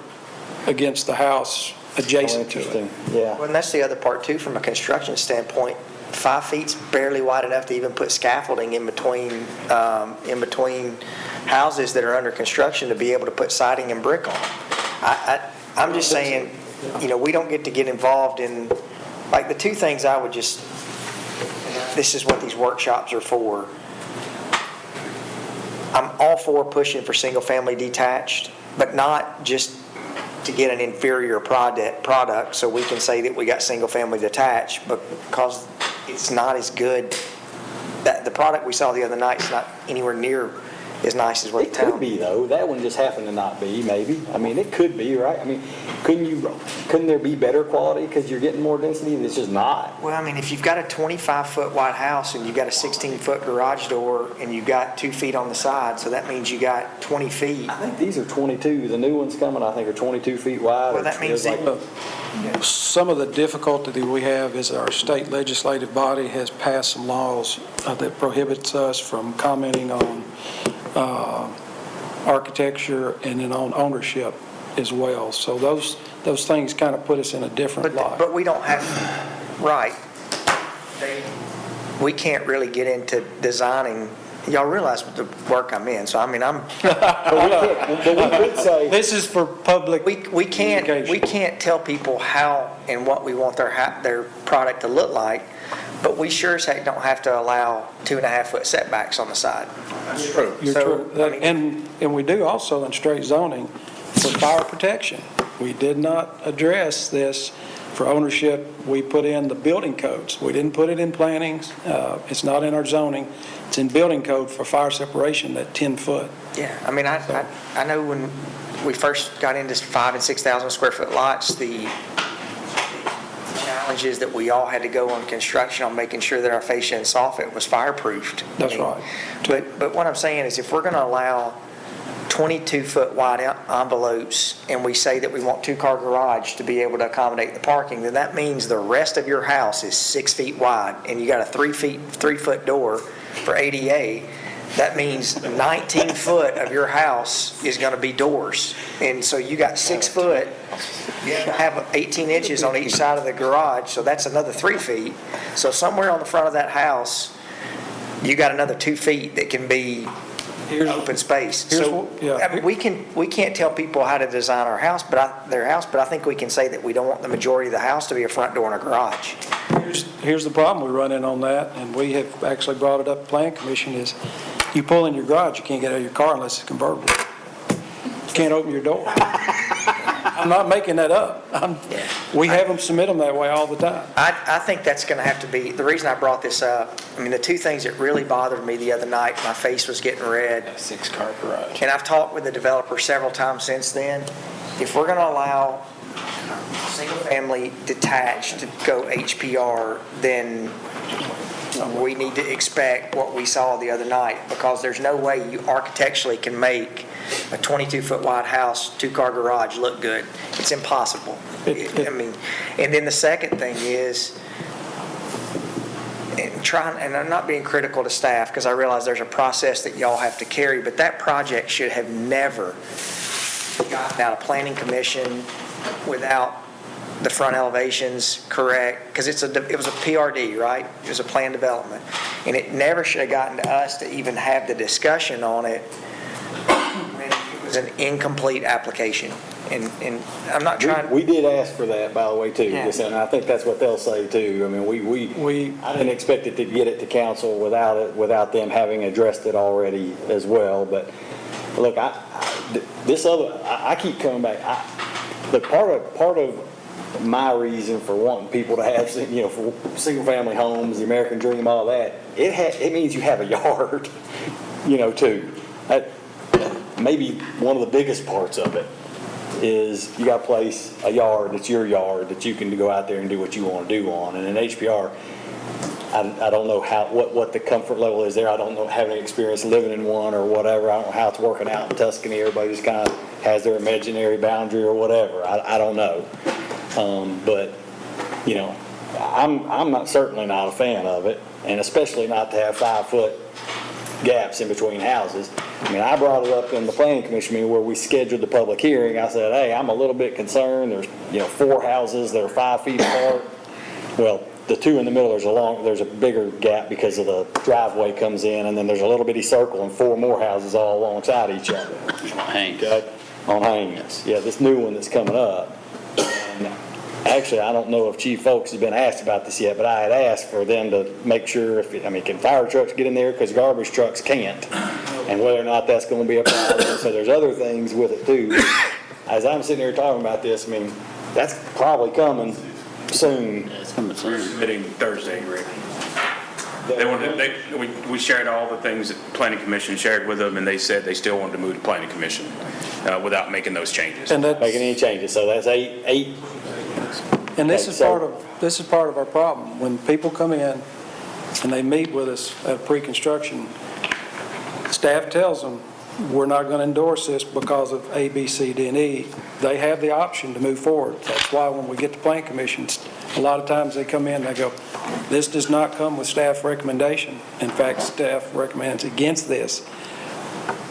against the house adjacent to it. Yeah. Well, and that's the other part too, from a construction standpoint. 5 feet's barely wide enough to even put scaffolding in between houses that are under construction to be able to put siding and brick on. I'm just saying, we don't get involved in, like, the 2 things I would just, this is what these workshops are for. I'm all for pushing for single-family detached, but not just to get an inferior product so we can say that we got single-family detached, but because it's not as good. The product we saw the other night is not anywhere near as nice as what the It town. could be, though. That one just happened to not be, maybe. I mean, it could be, right? I mean, couldn't there be better quality because you're getting more density and it's just not? Well, I mean, if you've got a 25-foot wide house and you've got a 16-foot garage door and you've got 2 feet on the side, so that means you got 20 feet. I think these are 22. The new ones coming, I think, are 22 feet wide. Well, that means It's like- Some of the difficulty that we have is our state legislative body has passed some laws that prohibits us from commenting on architecture and then on ownership as well. So those things kind of put us in a different light. But we don't have, right. We can't really get into designing. Y'all realize the work I'm in, so I mean, I'm. But we could say, This is for public We can't tell people how and what we want their product to look like, but we sure as heck don't have to allow 2.5-foot setbacks on the side. true. You're So, true. I mean- And we do also in straight zoning for fire protection. We did not address this for ownership. We put in the building codes. We didn't put it in plannings. It's not in our zoning. It's in building code for fire separation, that 10-foot. Yeah, I mean, I know when we first got into 5,000 and 6,000 square foot lots, the challenges that we all had to go on construction on making sure that our fascia and soffit was fireproofed. That's right. But what I'm saying is if we're going to allow 22-foot wide envelopes and we say that we want 2-car garage to be able to accommodate the parking, then that means the rest of your house is 6 feet wide and you got a 3-foot door for ADA. That means 19 foot of your house is going to be doors. And so you got 6 foot, you have 18 inches on each side of the garage, so that's another 3 feet. So somewhere on the front of that house, you got another 2 feet that can be open space. So I mean, we can't tell people how to design our house, but I think we can say that we don't want the majority of the house to be a front door and a garage. Here's the problem we run in on that, and we have actually brought it up at Plan Commission, is you pull in your garage, you can't get out of your car unless it's convertible. You can't open your door. I'm not making that up. We have them submit them that way all the time. I think that's going to have to be, the reason I brought this up, I mean, the two things that really bothered me the other night, my face was getting red. 6-car garage. And I've talked with the developer several times since then. If we're going to allow single-family detached to go HPR, then we need to expect what we saw the other night, because there's no way you architecturally can make a 22-foot wide house, 2-car garage look good. It's impossible. I mean, and then the second thing is, and I'm not being critical to staff because I realize there's a process that y'all have to carry, but that project should have never gotten out of planning commission without the front elevations correct, because it was a PRD, right? It was a plan development. And it never should have gotten to us to even have the discussion on it when it was an incomplete application. And I'm not trying. We did ask for that, by the way, too. Yeah. And I think that's what they'll say, too. I mean, I didn't expect it to get it to council without them having addressed it already as well. But look, I keep coming back. Look, part of my reason for wanting people to have, for single-family homes, the American dream, all that, it means you have a yard, too. Maybe one of the biggest parts of it is you got to place a yard that's your yard that you can go out there and do what you want to do on. And in HPR, I don't know what the comfort level is there. I don't know, have any experience living in one or whatever. I don't know how it's working out in Tuscany. Everybody just kind of has their imaginary boundary or whatever. I don't know. But, I'm certainly not a fan of it, and especially not to have 5-foot gaps in between houses. I mean, I brought it up in the planning commission meeting where we scheduled the public hearing. I said, hey, I'm a little bit concerned. There's, 4 houses that are 5 feet apart. Well, the 2 in the middle, there's a bigger gap because of the driveway comes in, and then there's a little bitty circle and 4 more houses all alongside each other. On Haynes. Yeah, this new one that's coming up. And actually, I don't know if Chief Folks has been asked about this yet, but I had asked for them to make sure can fire trucks get in there? Because garbage trucks can't. And whether or not that's going to be a problem. So there's other things with it too. As I'm sitting here talking about this, that's probably coming soon. Yeah, it's coming soon. Meeting Thursday, Rick. They wanted, we shared all the things that Planning Commission shared with them, and they said they still wanted to move to Planning Commission without making those changes. And that's, Making any changes, so that's eight. and this is Okay, so- part of our problem. When people come in and they meet with us at pre-construction, staff tells them, we're not going to endorse this because of A, B, C, D, and E. They have the option to move forward. That's why when we get to Plan Commissions, a lot of times they come in and they go, this does not come with staff recommendation. In fact, staff recommends against this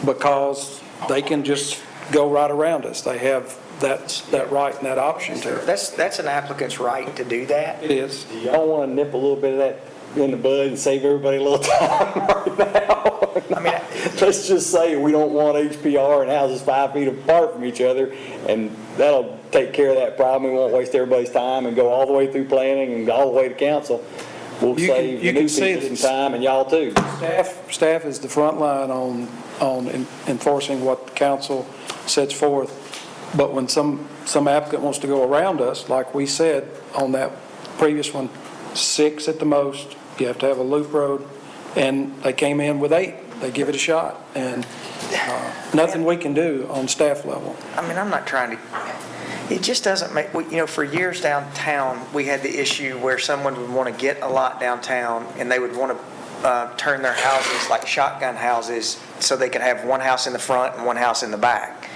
because they can just go right around us. They have that right and that option to. That's an applicant's right to do that. It is. Do y'all want to nip a little bit of that in the bud and save everybody a little time right now? I mean, Let's just say we don't want HPR and houses 5 feet apart from each other, and that'll take care of that problem. We won't waste everybody's time and go all the way through planning and all the way to council. We'll save the new people some time, and y'all too. Staff is the front line on enforcing what the council sets forth. But when some applicant wants to go around us, like we said on that previous one, 6 at the most, you have to have a loop road, and they came in with 8. They give it a shot, and nothing we can do on staff level. I mean, I'm not trying to, it just doesn't make, for years downtown, we had the issue where someone would want to get a lot downtown, and they would want to turn their houses like shotgun houses so they could have one house in the front and one house in the back.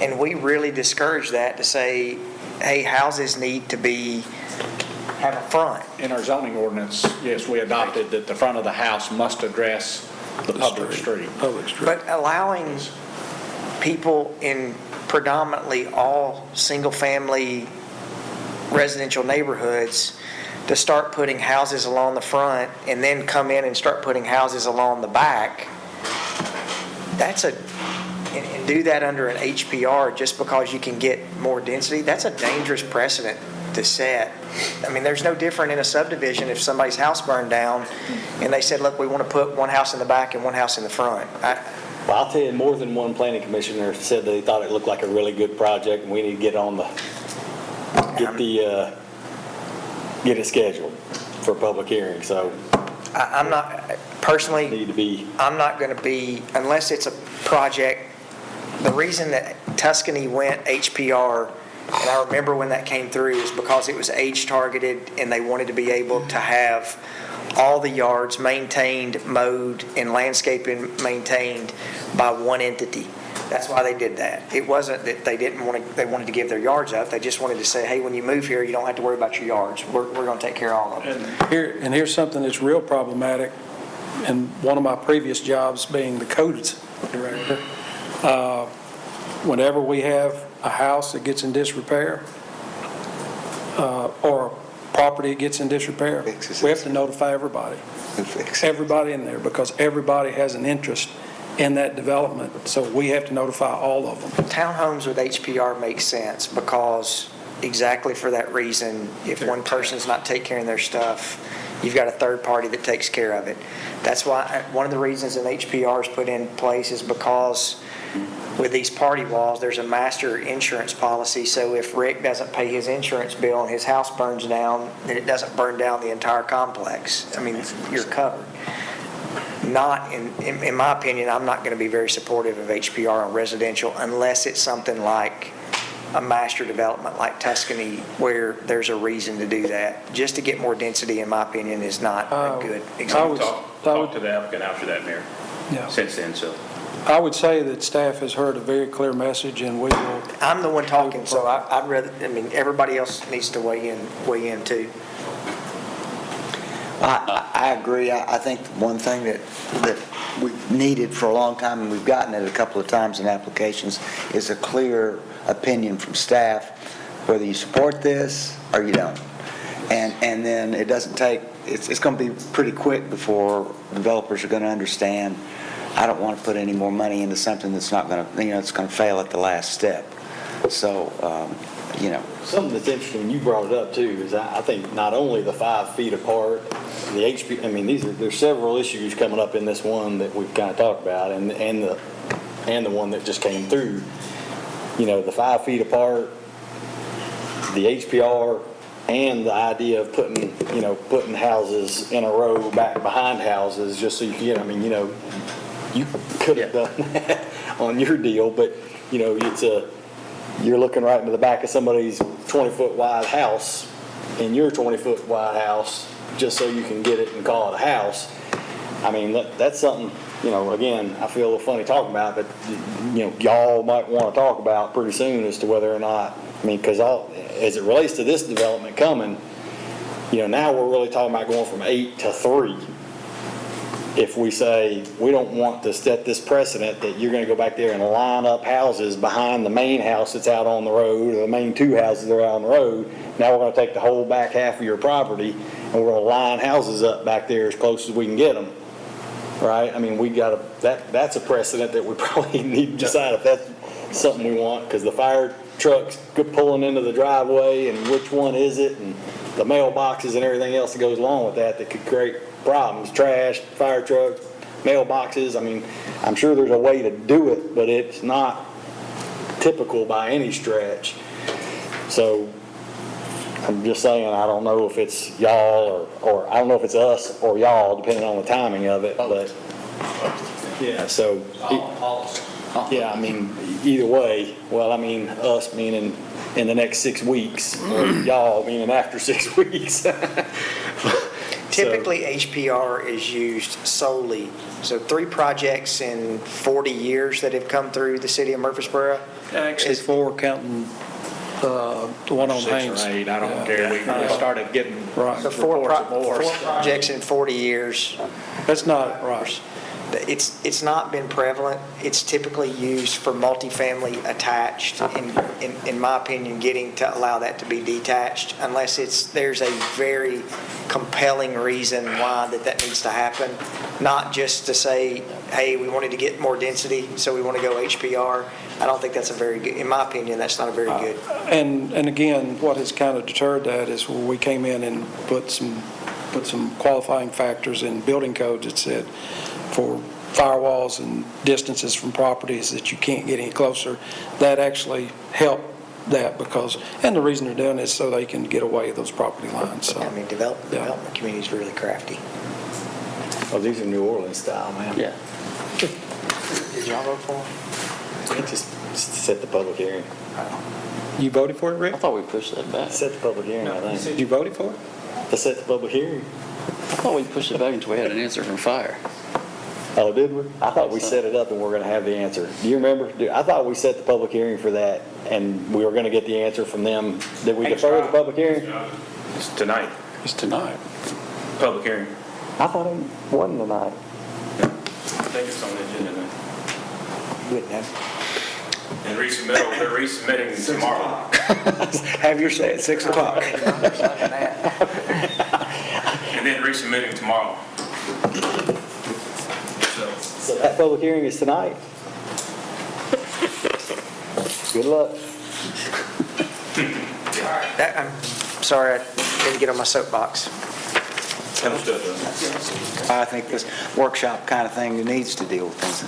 And we really discourage that to say, hey, houses need to have a front. In our zoning ordinance, yes, we adopted that the front of the house must address the public street. But allowing people in predominantly all single-family residential neighborhoods to start putting houses along the front and then come in and start putting houses along the back, and do that under an HPR just because you can get more density, that's a dangerous precedent to set. I mean, there's no different in a subdivision if somebody's house burned down and they said, look, we want to put one house in the back and one house in the front. Well, I'll tell you, more than one planning commissioner said they thought it looked like a really good project, and we need to get it scheduled for a public hearing. So I'm not, personally, need to be. I'm not going to be, unless it's a project, the reason that Tuscany went HPR, and I remember when that came through, is because it was age targeted and they wanted to be able to have all the yards maintained, mowed, and landscaping maintained by one entity. That's why they did that. It wasn't that they wanted to give their yards up. They just wanted to say, hey, when you move here, you don't have to worry about your yards. We're going to take care of all of them. Here's something that's real problematic, and one of my previous jobs being the codes director. Whenever we have a house that gets in disrepair, or a property that gets in disrepair, we have to notify everybody. Everybody in there, because everybody has an interest in that development, so we have to notify all of them. Townhomes with HPR makes sense because exactly for that reason, if one person's not taking care of their stuff, you've got a third party that takes care of it. That's why one of the reasons an HPR is put in place is because with these party walls, there's a master insurance policy, so if Rick doesn't pay his insurance bill and his house burns down, then it doesn't burn down the entire complex. I mean, you're covered. Not, in my opinion, I'm not going to be very supportive of HPR on residential unless it's something like a master development like Tuscany where there's a reason to do that. Just to get more density, in my opinion, is not a good example. Talk to the applicant after that, Mayor. Yeah. Since then, so. I would say that staff has heard a very clear message, and we will. I'm the one talking, so I'd rather, everybody else needs to weigh in too. I agree. I think one thing that we've needed for a long time, and we've gotten it a couple of times in applications, is a clear opinion from staff, whether you support this or you don't. And then it doesn't take, it's going to be pretty quick before developers are going to understand, I don't want to put any more money into something that's not going to, it's going to fail at the last step. So, Something that's interesting, you brought it up too, is I think not only the 5 feet apart, the HP, there's several issues coming up in this one that we've kind of talked about, and the one that just came through. The 5 feet apart, the HPR, and the idea of putting houses in a row back behind houses, just so you can get, I mean, you could have done that on your deal, but, you're looking right into the back of somebody's 20-foot wide house, in your 20-foot wide house, just so you can get it and call it a house. I mean, that's something, again, I feel a little funny talking about, but, y'all might want to talk about pretty soon as to whether or not, because as it relates to this development coming, now we're really talking about going from 8 to 3. If we say, we don't want to set this precedent that you're going to go back there and line up houses behind the main house that's out on the road, or the main 2 houses that are out on the road, now we're going to take the whole back half of your property and we're going to line houses up back there as close as we can get them. Right? I mean, that's a precedent that we probably need to decide if that's something we want, because the fire trucks pulling into the driveway, and which one is it, and the mailboxes and everything else that goes along with that could create problems. Trash, fire trucks, mailboxes. I mean, I'm sure there's a way to do it, but it's not typical by any stretch. So I'm just saying, I don't know if it's y'all or I don't know if it's us or y'all, depending on the timing of it, but yeah, so yeah, I mean, either way, well, I mean, us meaning in the next 6 weeks, or y'all meaning after 6 weeks. Typically, HPR is used solely, so 3 projects in 40 years that have come through the city of Murfreesboro. Actually, 4 counting the one on 6 Haynes. or 8, I don't care. We started getting Right. So reports of more. 4 projects in 40 years. That's not right. It's not been prevalent. It's typically used for multifamily attached, in my opinion, getting to allow that to be detached, unless there's a very compelling reason why that needs to happen. Not just to say, hey, we wanted to get more density, so we want to go HPR. I don't think that's a very good, in my opinion, that's not a very good. And again, what has kind of deterred that is when we came in and put some qualifying factors in building codes that said for firewalls and distances from properties that you can't get any closer. That actually helped that and the reason they're doing it is so they can get away with those property lines. So, I mean, development community is really crafty. Oh, these are New Orleans style, man. Yeah. Did y'all vote for them? Just set the public hearing. You voted for it, Rick? I thought we pushed that back. Set the public hearing, I think. You voted for it? To set the public hearing. I thought we pushed it back until we had an answer from fire. Oh, did we? I thought we set it up and we're going to have the answer. Do you remember? I thought we set the public hearing for that and we were going to get the answer from them. Did we defer the public hearing? It's tonight, It's tonight. public hearing. I thought it wasn't tonight. I think it's on the agenda now. Wouldn't have. And resubmittal, they're resubmitting tomorrow. Have your say at 6 o'clock. And then resubmitting tomorrow. So that public hearing is tonight. Good luck. I'm sorry, I didn't get on my soapbox. Understood. I think this workshop kind of thing needs to deal with things.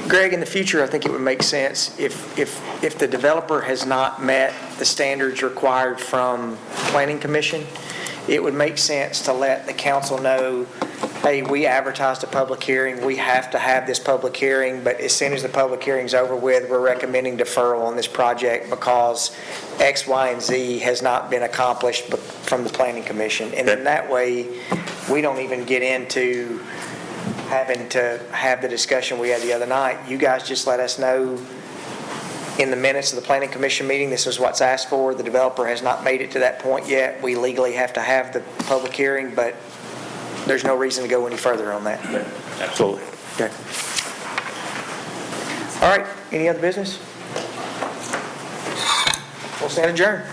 Greg, in the future, I think it would make sense if the developer has not met the standards required from Planning Commission, it would make sense to let the council know, hey, we advertised a public hearing, we have to have this public hearing, but as soon as the public hearing's over with, we're recommending deferral on this project because X, Y, and Z has not been accomplished from the Planning Commission. And in that way, we don't even get into having to have the discussion we had the other night. You guys just let us know in the minutes of the Planning Commission meeting, this is what's asked for. The developer has not made it to that point yet. We legally have to have the public hearing, but there's no reason to go any further on that. Absolutely. Okay. All right, any other business? We'll stand adjourned.